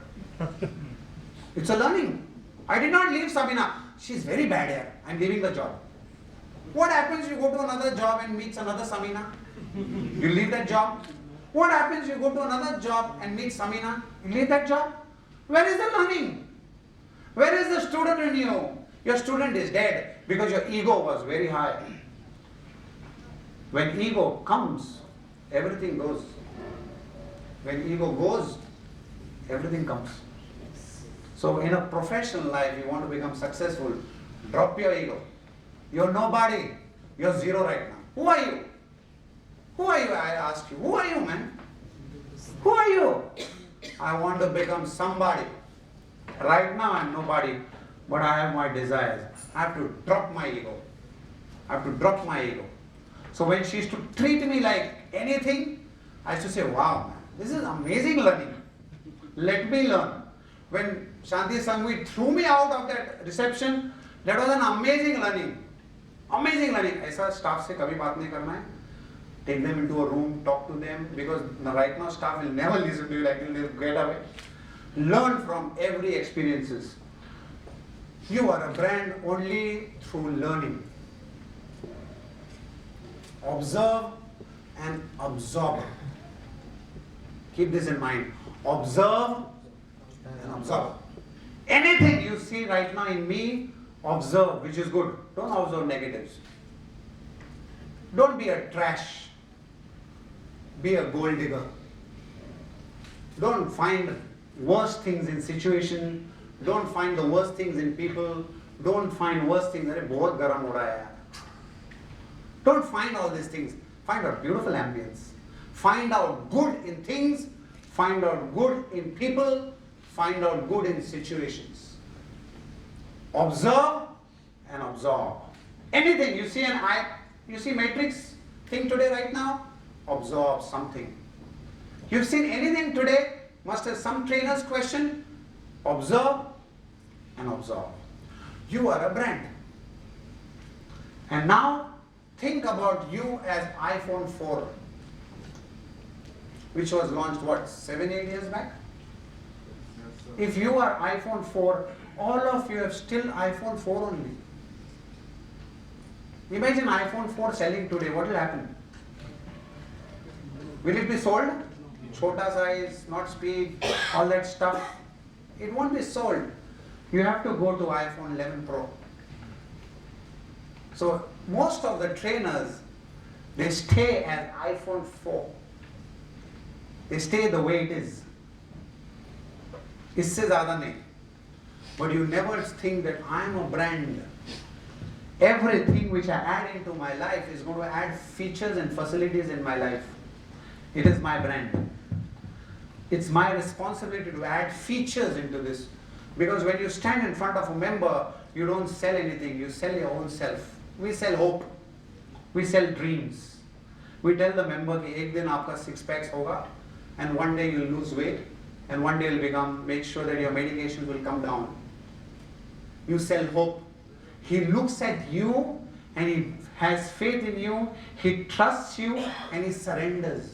It's a learning. I did not leave Sabina. She's very bad here. I'm leaving the job. What happens you go to another job and meet another Samina? You leave that job. What happens you go to another job and meet Samina? You leave that job. Where is the learning? Where is the student in you? Your student is dead because your ego was very high. When ego comes, everything goes. When ego goes, everything comes. So in a professional life, you want to become successful, drop your ego. You're nobody. You're zero right now. Who are you? Who are you? I ask you. Who are you, man? Who are you? I want to become somebody. Right now I'm nobody, but I have my desires. I have to drop my ego. I have to drop my ego. So when she used to treat me like anything, I used to say, wow, man, this is amazing learning. Let me learn. When Shanti Sangvi threw me out of that reception, that was an amazing learning. Amazing learning. ऐसा staff से कभी बात नहीं करना है. Take them into a room, talk to them, because right now staff will never listen to you, like they'll get away. Learn from every experiences. You are a brand only through learning. Observe and absorb. Keep this in mind. Observe and observe. Anything you see right now in me, observe, which is good. Don't observe negatives. Don't be a trash. be a gold digger. Don't find worst things in situation. Don't find the worst things in people. Don't find worst things. Arey, bahut garam ho raha hai yaar. Don't find all these things. Find out beautiful ambience. Find out good in things. Find out good in people. Find out good in situations. Observe and absorb. Anything you see you see matrix thing today right now, absorb something. You've seen anything today, must have some trainer's question, observe and absorb. You are a brand. And now think about you as iPhone 4, which was launched what, 7-8 years back? If you are iPhone 4, all of you have still iPhone 4 only. Imagine iPhone 4 selling today, what will happen? Will it be sold? Chota size, not speed, all that stuff. It won't be sold. You have to go to iPhone 11 Pro. So most of the trainers, they stay at iPhone 4. They stay the way it is. इससे ज़्यादा नहीं. But you never think that I am a brand. Everything which I add into my life is going to add features and facilities in my life. It is my brand. It's my responsibility to add features into this. Because when you stand in front of a member, you don't sell anything, you sell your own self. We sell hope. We sell dreams. We tell the member कि एक दिन आपका 6 packs होगा, and one day you'll lose weight, and one day you'll make sure that your medication will come down. You sell hope. He looks at you and he has faith in you, he trusts you and he surrenders.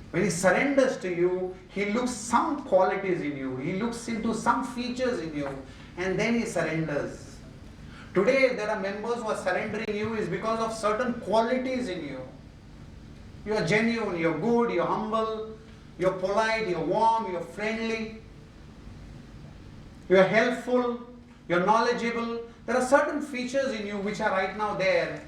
When he surrenders to you, he looks some qualities in you, he looks into some features in you, and then he surrenders. Today there are members who are surrendering you is because of certain qualities in you. You are genuine, you're good, you're humble, you're polite, you're warm, you're friendly, you're helpful, you're knowledgeable. There are certain features in you which are right now there.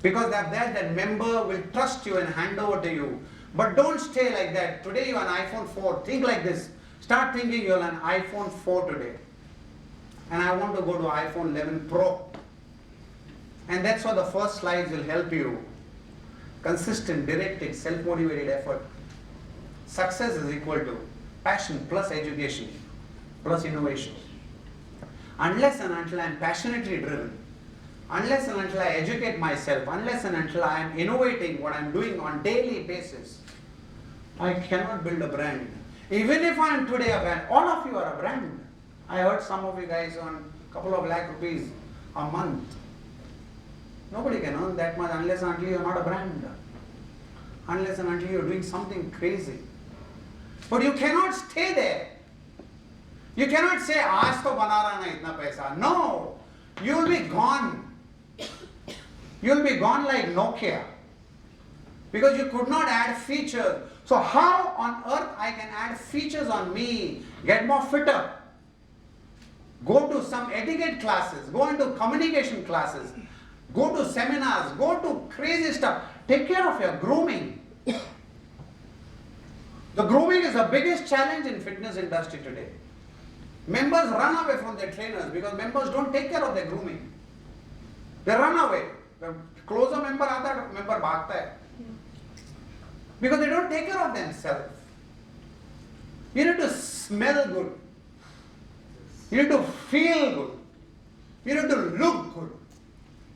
Because they're there, that member will trust you and hand over to you. But don't stay like that. Today you're an iPhone 4. Think like this. Start thinking you're an iPhone 4 today. And I want to go to iPhone 11 Pro. And that's why the first slides will help you. Consistent, directed, self-motivated effort. Success is equal to passion plus education plus innovation. Unless and until I am passionately driven, unless and until I educate myself, unless and until I am innovating what I am doing on daily basis, I cannot build a brand. Even if I am today a brand, all of you are a brand. I heard some of you guys on a couple of lakh rupees a month. Nobody can earn that much unless and until you are not a brand. Unless and until you are doing something crazy. But you cannot stay there. You cannot say, "Aaj to bana raha na itna paisa." No, you will be gone. You will be gone like Nokia, because you could not add features. So how on earth I can add features on me, get more fitter, go to some etiquette classes, go into communication classes, go to seminars, go to crazy stuff. Take care of your grooming. The grooming is the biggest challenge in fitness industry today. Members run away from their trainers because members don't take care of their grooming. They run away. The closer member आता है, member भागता है. Because they don't take care of themselves. You need to smell good. You need to feel good. You need to look good.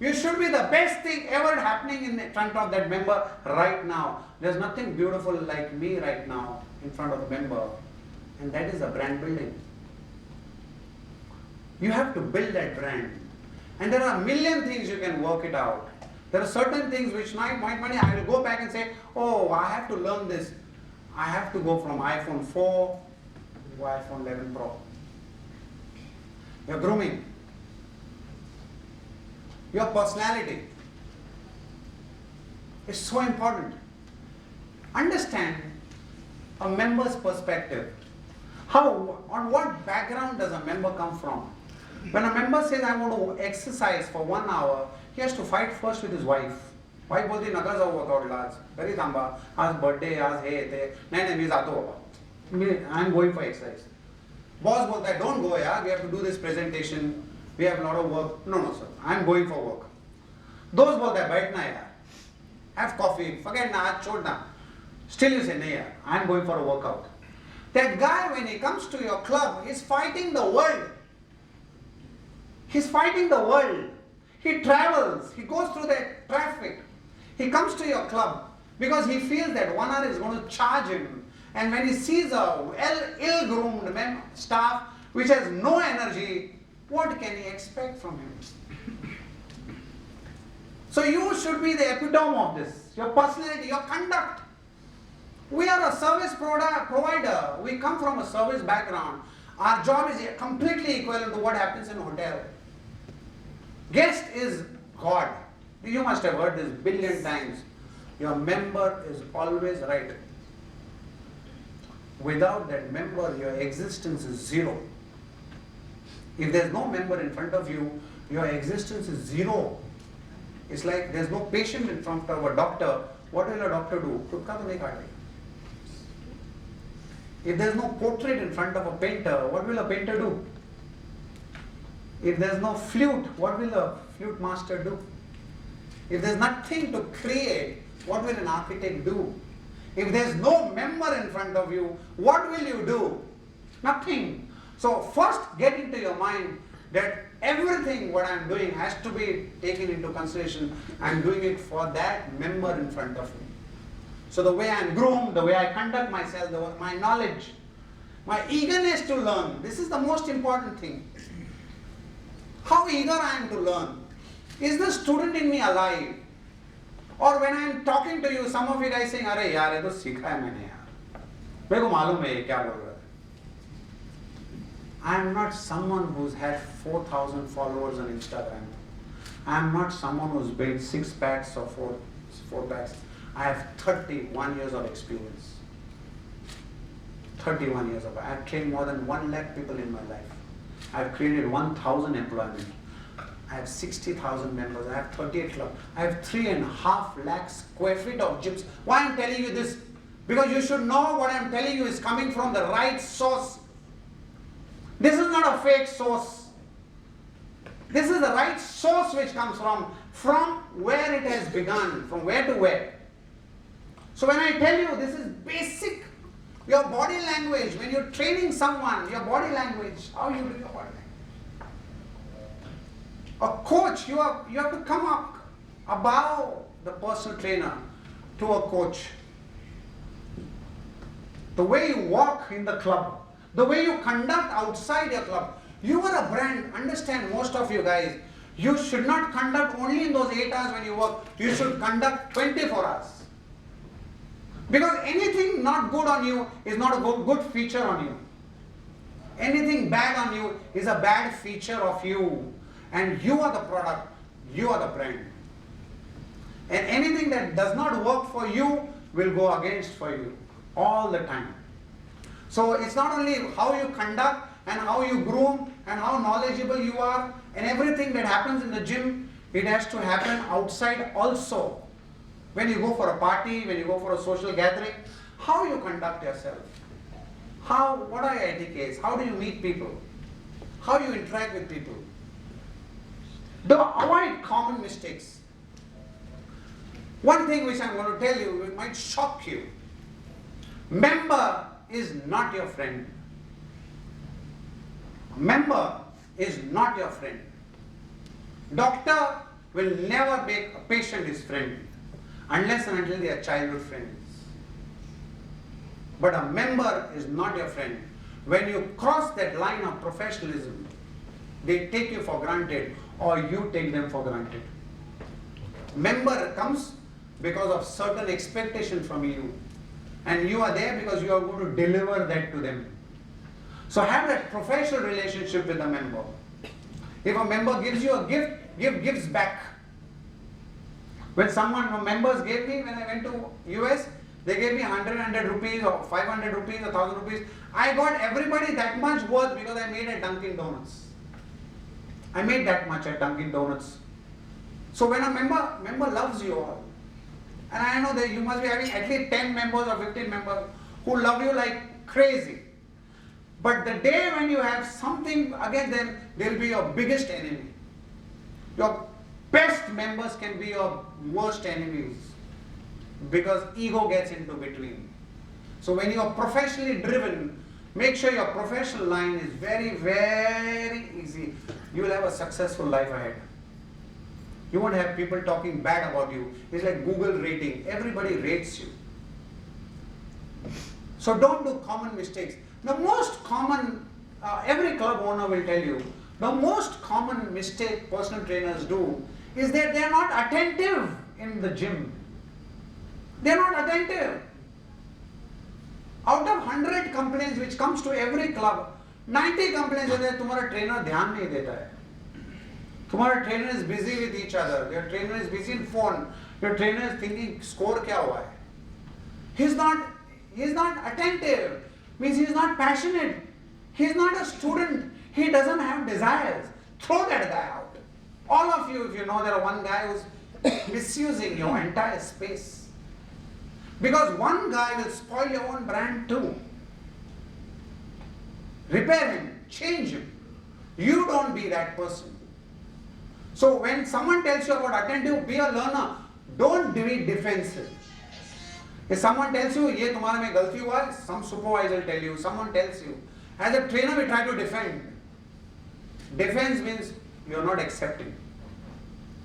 You should be the best thing ever happening in front of that member right now. There's nothing beautiful like me right now in front of the member. And that is a brand building. You have to build that brand. And there are a million things you can work it out. There are certain things which might money, I will go back and say, oh, I have to learn this. I have to go from iPhone 4 to iPhone 11 Pro. Your grooming. Your personality is so important. Understand a member's perspective. How, on what background does a member come from? When a member says, I want to exercise for 1 hour, he has to fight first with his wife. Wife बोलती नका जाऊ वर्कआउटला आज, घरी थांबा, आज birthday, आज हे ते, नाही मी जातो बाबा, I am going for exercise. Boss बोलताय डोंट गो यार, we have to do this presentation, we have lot of work. No no sir, I am going for work. दोस्त बोलताय बैठना यार, हैव कॉफी, फॉरगेट ना, आज छोड़ना. Still you say, no, I am going for a workout. That guy, when he comes to your club, is fighting the world. He's fighting the world. He travels, he goes through the traffic. He comes to your club because he feels that 1 hour is going to charge him. And when he sees a ill-groomed staff which has no energy, what can he expect from him? So you should be the epitome of this. Your personality, your conduct. We are a service provider. We come from a service background. Our job is completely equivalent to what happens in a hotel. Guest is God. You must have heard this billion times. Your member is always right. Without that member, your existence is zero. If there's no member in front of you, your existence is zero. It's like there's no patient in front of a doctor. What will a doctor do? Kutka to nahi kaate. If there's no portrait in front of a painter, what will a painter do? If there's no flute, what will a flute master do? If there's nothing to create, what will an architect do? If there's no member in front of you, what will you do? Nothing. So first get into your mind that everything what I'm doing has to be taken into consideration. I'm doing it for that member in front of me. So the way I'm groomed, the way I conduct myself, my knowledge, my eagerness to learn, this is the most important thing. How eager I am to learn. Is the student in me alive? Or when I am talking to you, some of you guys saying, "Arey yaar, ye to sikha hai maine yaar. Mere ko malum hai ye kya bol raha hai." I am not someone who's had 4,000 followers on Instagram. I am not someone who's built 6 packs or 4 packs. I have 31 years of experience. 31 years of, I have trained more than 1 lakh people in my life. I have created 1,000 employment. I have 60,000 members. I have 38 clubs. I have 3.5 lakh square feet of gyms. Why I am telling you this? Because you should know what I am telling you is coming from the right source. This is not a fake source. This is the right source which comes from where it has begun, from where to where. So when I tell you this is basic, your body language, when you're training someone, your body language, how you do your body language. A coach, you have to come up above the personal trainer to a coach. The way you walk in the club, the way you conduct outside your club. You are a brand, understand most of you guys, you should not conduct only in those 8 hours when you work, you should conduct 24 hours. Because anything not good on you is not a good feature on you. Anything bad on you is a bad feature of you. And you are the product, you are the brand. And anything that does not work for you will go against for you all the time. So it's not only how you conduct and how you groom and how knowledgeable you are and everything that happens in the gym, it has to happen outside also. When you go for a party, when you go for a social gathering, how you conduct yourself, what are your etiquettes, how do you meet people, how you interact with people. Avoid common mistakes. One thing which I'm going to tell you, it might shock you. Member is not your friend. Member is not your friend. Doctor will never make a patient his friend. Unless and until they are childhood friends. But a member is not your friend. When you cross that line of professionalism, they take you for granted or you take them for granted. Member comes because of certain expectation from you. And you are there because you are going to deliver that to them. So have that professional relationship with a member. If a member gives you a gift, give gifts back. When members gave me, when I went to US, they gave me 100 rupees or 500 rupees or 1000 rupees. I got everybody that much worth because I made at Dunkin' Donuts. I made that much at Dunkin' Donuts. So when a member loves you all, And I know that you must be having at least 10 members or 15 members who love you like crazy. But the day when you have something against them, they'll be your biggest enemy. Your best members can be your worst enemies because ego gets into between. So when you are professionally driven, make sure your professional line is very, very easy. You will have a successful life ahead. You won't have people talking bad about you. It's like Google rating. Everybody rates you. So don't do common mistakes. The most common, every club owner will tell you, the most common mistake personal trainers do is that they are not attentive in the gym. They are not attentive. Out of 100 complaints which comes to every club, 90 complaints are there, तुम्हारा trainer ध्यान नहीं देता है. तुम्हारा trainer is busy with each other. Your trainer is busy in phone. Your trainer is thinking score क्या हुआ है. He is not attentive. Means he is not passionate. He is not a student. He doesn't have desires. Throw that guy out. All of you, if you know there are one guy who's misusing your entire space. Because one guy will spoil your own brand too. Repair him, change him. You don't be that person. So when someone tells you about attentive, be a learner. Don't be defensive. If someone tells you, ये तुम्हारे में गलती हुआ है, some supervisor will tell you, someone tells you. As a trainer, we try to defend. Defense means you are not accepting.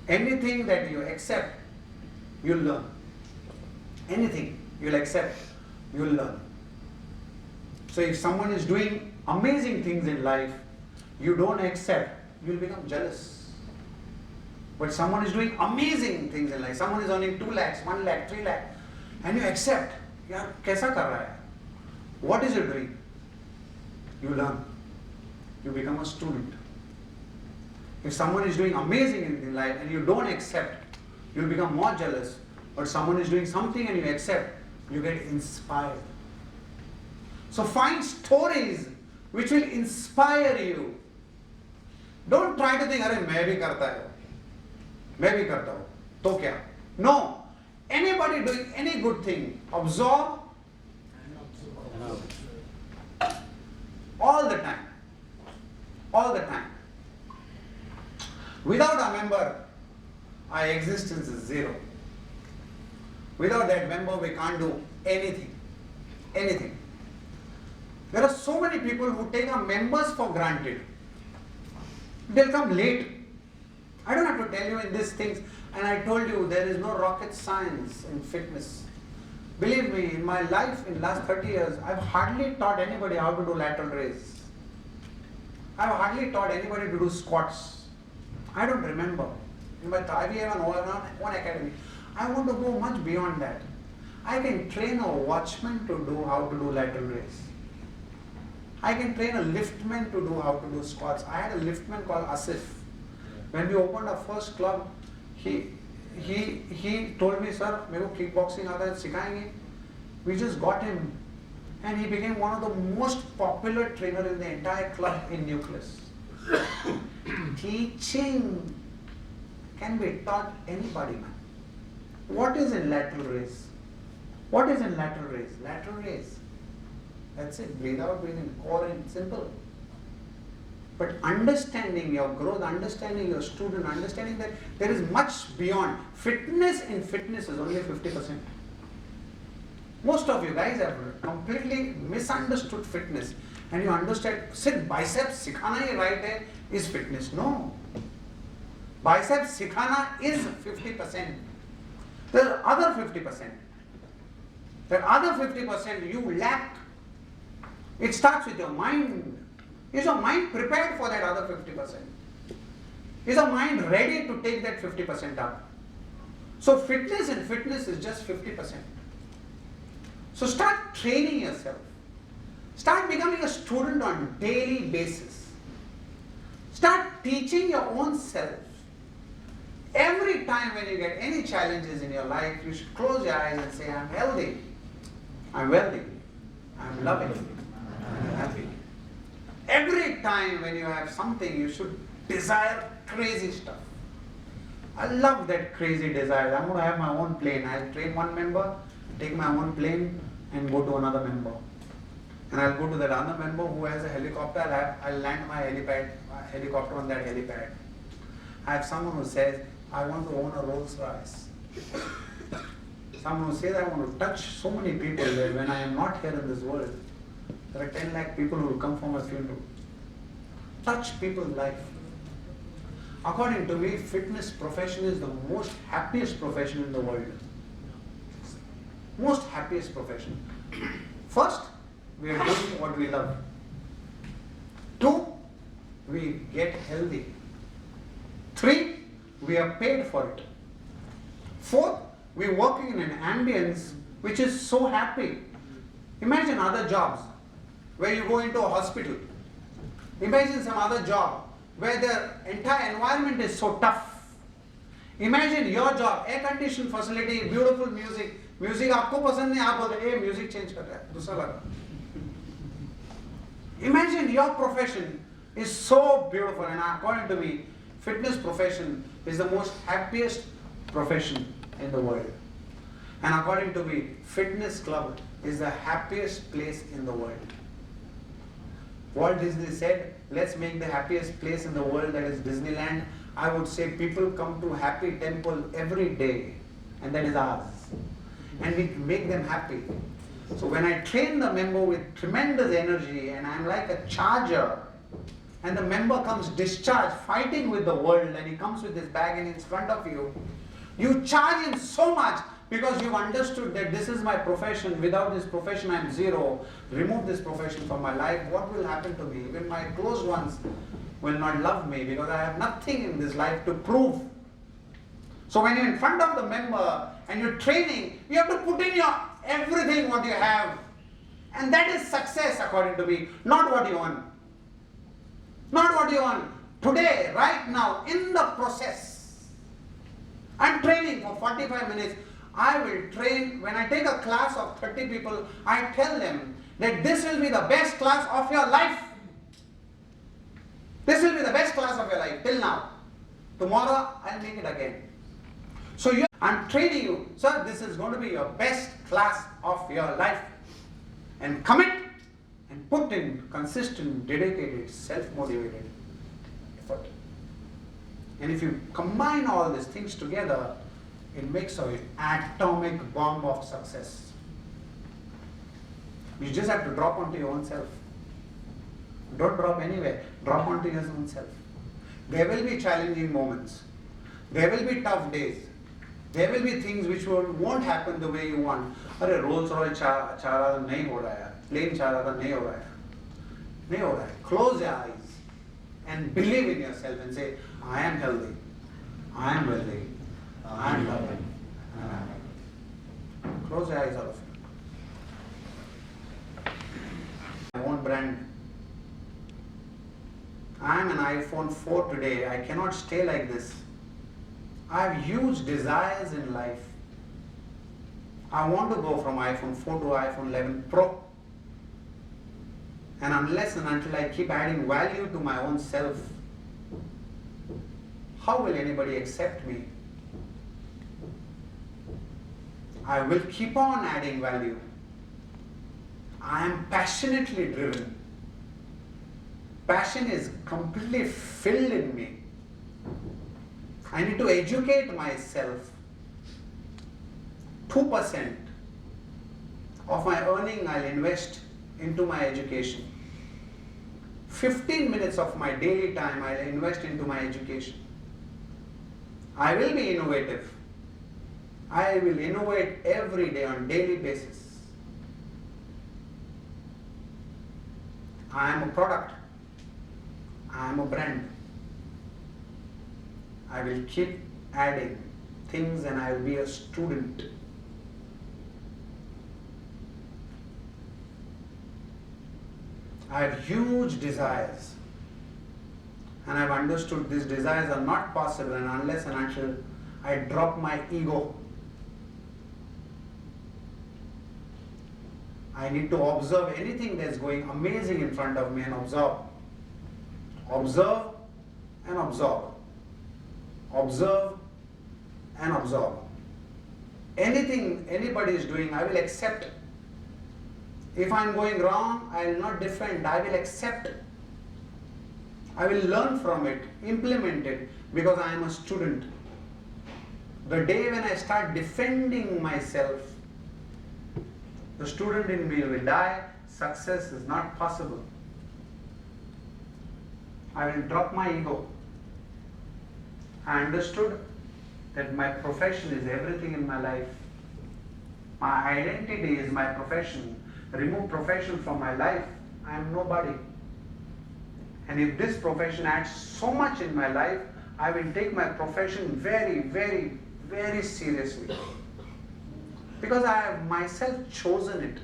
Anything that you accept, you'll learn. Anything you'll accept, you'll learn. So if someone is doing amazing things in life, you don't accept, you'll become jealous. But someone is doing amazing things in life, someone is earning 2 lakhs, 1 lakh, 3 lakh, and you accept, yaar, kaisa kar raha hai? What is he doing? You learn. You become a student. If someone is doing amazing in life and you don't accept, you'll become more jealous. But someone is doing something and you accept, you get inspired. So find stories which will inspire you. Don't try to think, अरे मैं भी करता है, मैं भी करता हूँ, तो क्या? No. Anybody doing any good thing, absorb all the time. All the time. Without a member, our existence is zero. Without that member, we can't do anything. Anything. There are so many people who take our members for granted. They'll come late. I don't have to tell you in these things. And I told you there is no rocket science in fitness. Believe me, in my life, in last 30 years, I've hardly taught anybody how to do lateral raise. I've hardly taught anybody to do squats. I don't remember. In my IVF and one academy, I want to go much beyond that. I can train a watchman to do how to do lateral raise. I can train a liftman to do how to do squats. I had a liftman called Asif. When we opened our first club, he told me, sir, मेरे को kickboxing आता है, सिखाएंगे. We just got him, and he became one of the most popular trainer in the entire club in Nucleus. Teaching can be taught anybody, man. What is in lateral raise? What is in lateral raise? Lateral raise. That's it. Breathe out, breathe in. Core in. Simple. But understanding your growth, understanding your student, understanding that there is much beyond. Fitness in fitness is only 50%. Most of you guys have completely misunderstood fitness. And you understand, सिर्फ biceps सिखाना ही right है is fitness. No. Biceps सिखाना is 50%. There are other 50%. That other 50% you lack. It starts with your mind. Is your mind prepared for that other 50%? Is your mind ready to take that 50% up? So fitness and fitness is just 50%. So start training yourself. Start becoming a student on a daily basis. Start teaching your own self. Every time when you get any challenges in your life, you should close your eyes and say, I'm healthy, I'm wealthy, I'm loving, I'm happy. Every time when you have something, you should desire crazy stuff. I love that crazy desire. I'm going to have my own plane. I'll train one member, take my own plane and go to another member. And I'll go to that other member who has a helicopter. I'll land my helicopter on that helipad. I have someone who says, I want to own a Rolls Royce. Someone who says, I want to touch so many people that when I am not here in this world, there are 10 lakh people who will come for my funeral. Touch people's life. According to me, fitness profession is the most happiest profession in the world. Most happiest profession. First, we are doing what we love. 2, we get healthy. 3, we are paid for it. 4th, we are working in an ambience which is so happy. Imagine other jobs where you go into a hospital. Imagine some other job where the entire environment is so tough. Imagine your job, air conditioned facility, beautiful music. Music आपको पसंद नहीं, आप बोलते हैं music change कर रहा है, दूसरा लगा. Imagine your profession is so beautiful, and according to me, fitness profession is the most happiest profession in the world. And according to me, fitness club is the happiest place in the world. Walt Disney said, let's make the happiest place in the world, that is Disneyland. I would say people come to Happy Temple every day, and that is ours. And we make them happy. So when I train the member with tremendous energy, and I'm like a charger, and the member comes discharged, fighting with the world, and he comes with this bag and in front of you, you charge him so much because you've understood that this is my profession. Without this profession, I'm zero. Remove this profession from my life. What will happen to me? Even my close ones will not love me because I have nothing in this life to prove. So when you're in front of the member and you're training, you have to put in your everything what you have. And that is success according to me, not what you want. Not what you want. Today, right now, in the process, I'm training for 45 minutes. I will train, when I take a class of 30 people, I tell them that this will be the best class of your life. This will be the best class of your life till now. Tomorrow, I'll make it again. So I'm training you, sir, this is going to be your best class of your life. And commit and put in consistent, dedicated, self-motivated effort. And if you combine all these things together, it makes an atomic bomb of success. You just have to drop onto your own self. Don't drop anywhere. Drop onto your own self. There will be challenging moments. There will be tough days. There will be things which won't happen the way you want. अरे Rolls Royce चाह रहा था नहीं हो रहा है, plane चाह रहा था नहीं हो रहा है, नहीं हो रहा है. Close your eyes and believe in yourself and say, I am healthy, I am wealthy, I am loving. Close your eyes, all of you. My own brand. I am an iPhone 4 today. I cannot stay like this. I have huge desires in life. I want to go from iPhone 4 to iPhone 11 Pro. And unless and until I keep adding value to my own self, how will anybody accept me? I will keep on adding value. I am passionately driven. Passion is completely filled in me. I need to educate myself. 2% of my earning I'll invest into my education. 15 minutes of my daily time I'll invest into my education. I will be innovative. I will innovate every day on daily basis. I am a product. I am a brand. I will keep adding things and I will be a student. I have huge desires. And I've understood these desires are not possible and unless and until I drop my ego. I need to observe anything that's going amazing in front of me and observe. Observe and absorb. Observe and absorb. Anything anybody is doing, I will accept. If I am going wrong, I will not defend, I will accept. I will learn from it, implement it, because I am a student. The day when I start defending myself, the student in me will die. Success is not possible. I will drop my ego. I understood that my profession is everything in my life. My identity is my profession. Remove profession from my life, I am nobody. And if this profession adds so much in my life, I will take my profession very, very, very seriously. Because I have myself chosen it.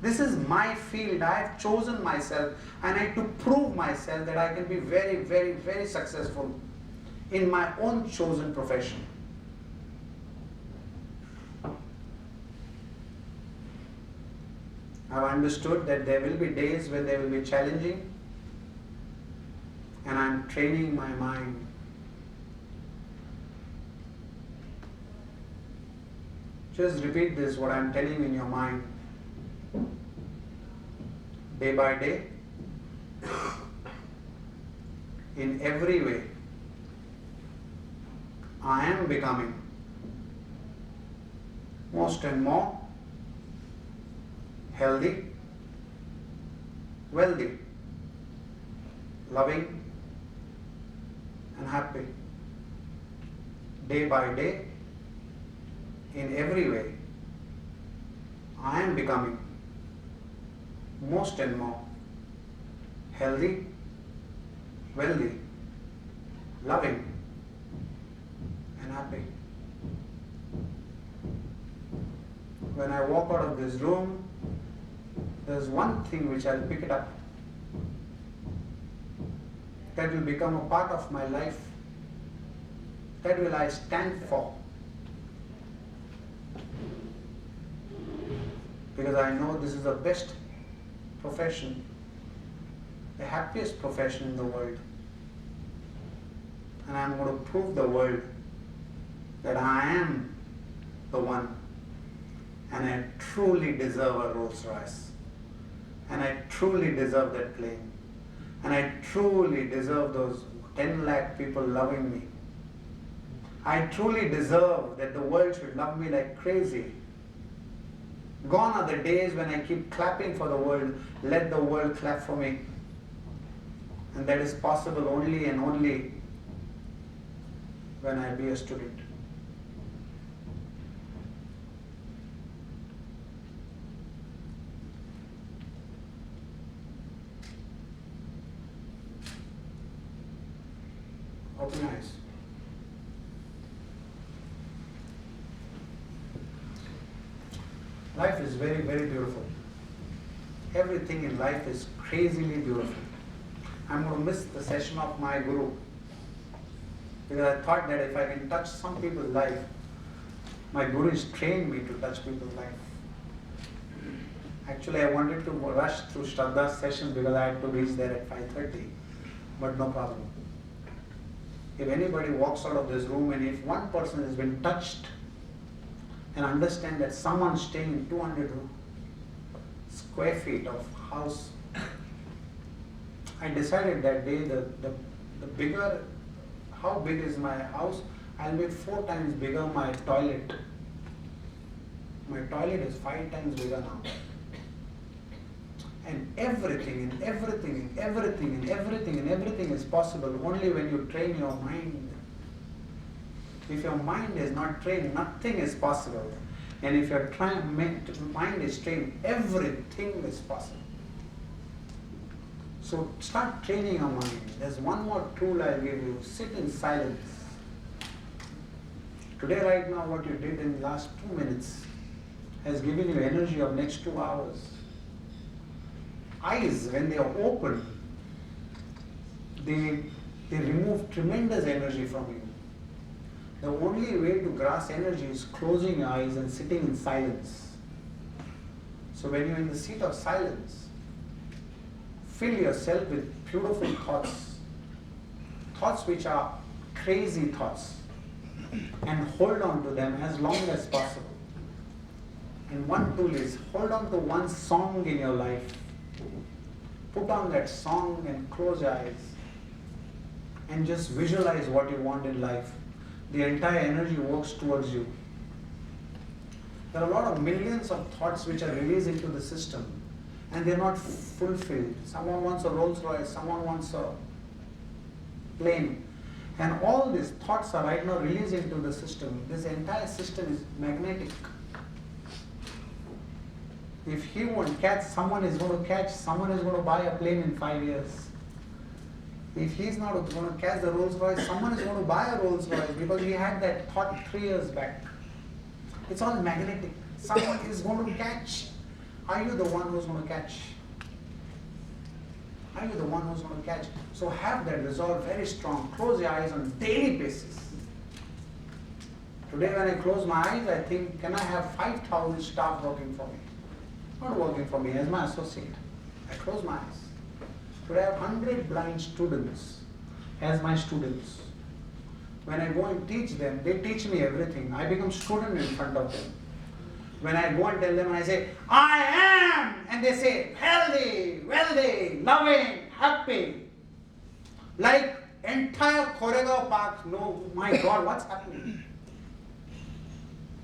This is my field. I have chosen myself, and I have to prove myself that I can be very, very, very successful in my own chosen profession. I have understood that there will be days when they will be challenging, and I am training my mind. Just repeat this, what I am telling you in your mind. Day by day, in every way, I am becoming most and more healthy, wealthy, loving, and happy. Day by day, in every way, I am becoming most and more healthy, wealthy, loving, and happy. When I walk out of this room, there's one thing which I'll pick it up. That will become a part of my life. That will I stand for. Because I know this is the best profession, the happiest profession in the world. And I'm going to prove the world that I am the one, and I truly deserve a Rolls Royce, and I truly deserve that plane, and I truly deserve those 10 lakh people loving me. I truly deserve that the world should love me like crazy. Gone are the days when I keep clapping for the world. Let the world clap for me. And that is possible only and only when I be a student. Open your eyes. Life is very, very beautiful. Everything in life is crazily beautiful. I'm going to miss the session of my guru, because I thought that if I can touch some people's life, my guru has trained me to touch people's life. Actually, I wanted to rush through Shraddha's session because I had to reach there at 5:30, but no problem. If anybody walks out of this room and if one person has been touched and understand that someone staying in 200 square feet of house, I decided that day the bigger, how big is my house, I'll make 4 times bigger my toilet. My toilet is 5 times bigger now. And everything is possible only when you train your mind. If your mind is not trained, nothing is possible. And if your mind is trained, everything is possible. So start training your mind. There's one more tool I'll give you. Sit in silence. Today, right now, what you did in the last 2 minutes has given you energy of next 2 hours. Eyes, when they are open, they remove tremendous energy from you. The only way to grasp energy is closing your eyes and sitting in silence. So when you're in the seat of silence, fill yourself with beautiful thoughts. Thoughts which are crazy thoughts. and hold on to them as long as possible. And one tool is hold on to one song in your life. Put on that song and close your eyes and just visualize what you want in life. The entire energy works towards you. There are a lot of millions of thoughts which are released into the system and they're not fulfilled. Someone wants a Rolls Royce, someone wants a plane. And all these thoughts are right now released into the system. This entire system is magnetic. If he won't catch, someone is going to catch, someone is going to buy a plane in 5 years. If he's not going to catch the Rolls Royce, someone is going to buy a Rolls Royce because he had that thought 3 years back. It's all magnetic. Someone is going to catch. Are you the one who's going to catch? Are you the one who's going to catch? So have that resolve very strong. Close your eyes on a daily basis. Today when I close my eyes, I think, can I have 5,000 staff working for me? Not working for me, as my associate. I close my eyes. Today I have 100 blind students as my students. When I go and teach them, they teach me everything. I become student in front of them. When I go and tell them and I say, I am, and they say, healthy, wealthy, loving, happy. Like entire Koregaon Park, no, my God, what's happening?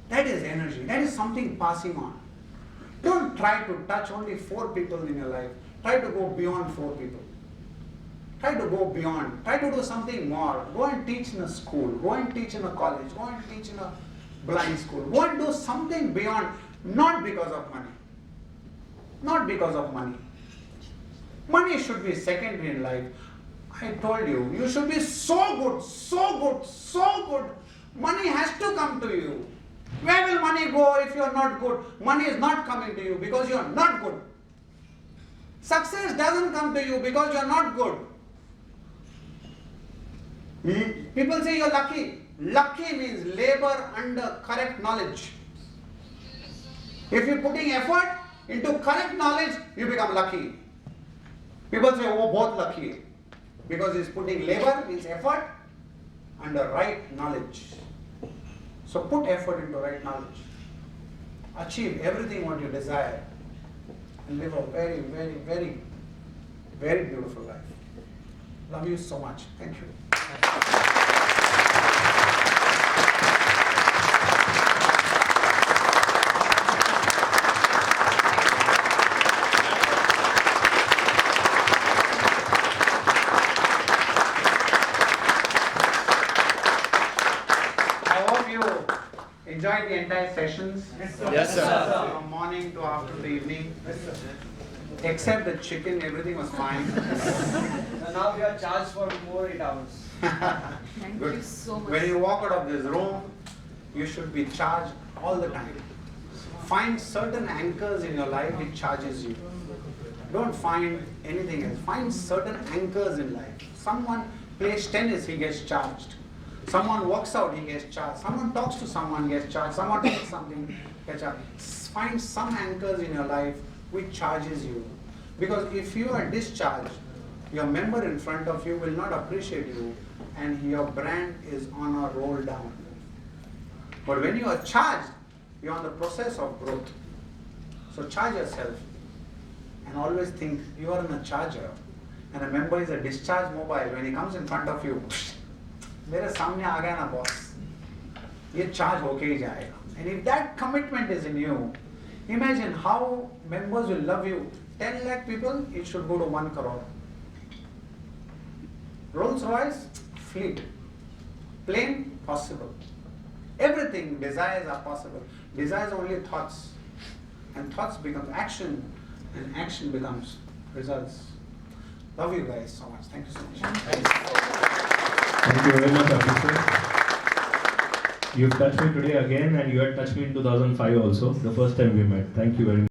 That is energy. That is something passing on. Don't try to touch only 4 people in your life. Try to go beyond 4 people. Try to go beyond. Try to do something more. Go and teach in a school. Go and teach in a college. Go and teach in a blind school. Go and do something beyond, not because of money. Not because of money. Money should be secondary in life. I told you, you should be so good, so good, so good. Money has to come to you. Where will money go if you are not good? Money is not coming to you because you are not good. Success doesn't come to you because you are not good. People say you are lucky. Lucky means labor under correct knowledge. If you are putting effort into correct knowledge, you become lucky. People say, oh, both lucky. Because he is putting labor, means effort, under right knowledge. So put effort into right knowledge. Achieve everything what you desire. And live a very, very, very, very beautiful life. Love you so much. Thank you. I hope you enjoyed the entire sessions. Yes, sir. From morning to after the evening. Except the chicken, everything was fine. So now we are charged for more 8 hours. Thank Good. you so much. When you walk out of this room, you should be charged all the time. Find certain anchors in your life which charges you. Don't find anything else. Find certain anchors in life. Someone plays tennis, he gets charged. Someone works out, he gets charged. Someone talks to someone, gets charged. Someone takes something, gets charged. Find some anchors in your life which charges you. Because if you are discharged, your member in front of you will not appreciate you and your brand is on a roll down. But when you are charged, you are on the process of growth. So charge yourself and always think you are in a charger and a member is a discharged mobile. When he comes in front of you, मेरे सामने आ गया ना boss, ये charge होके ही जाएगा. And if that commitment is in you, imagine how members will love you. 10 lakh people, it should go to 1 crore. Rolls Royce, fleet. Plane, possible. Everything, desires are possible. Desires are only thoughts. And thoughts become action, and action becomes results. Love you guys so much. Thank you so much. Thank you very much, Abhi sir. You've touched me today again, and you had touched me in 2005 also, the first time we met. Thank you very much.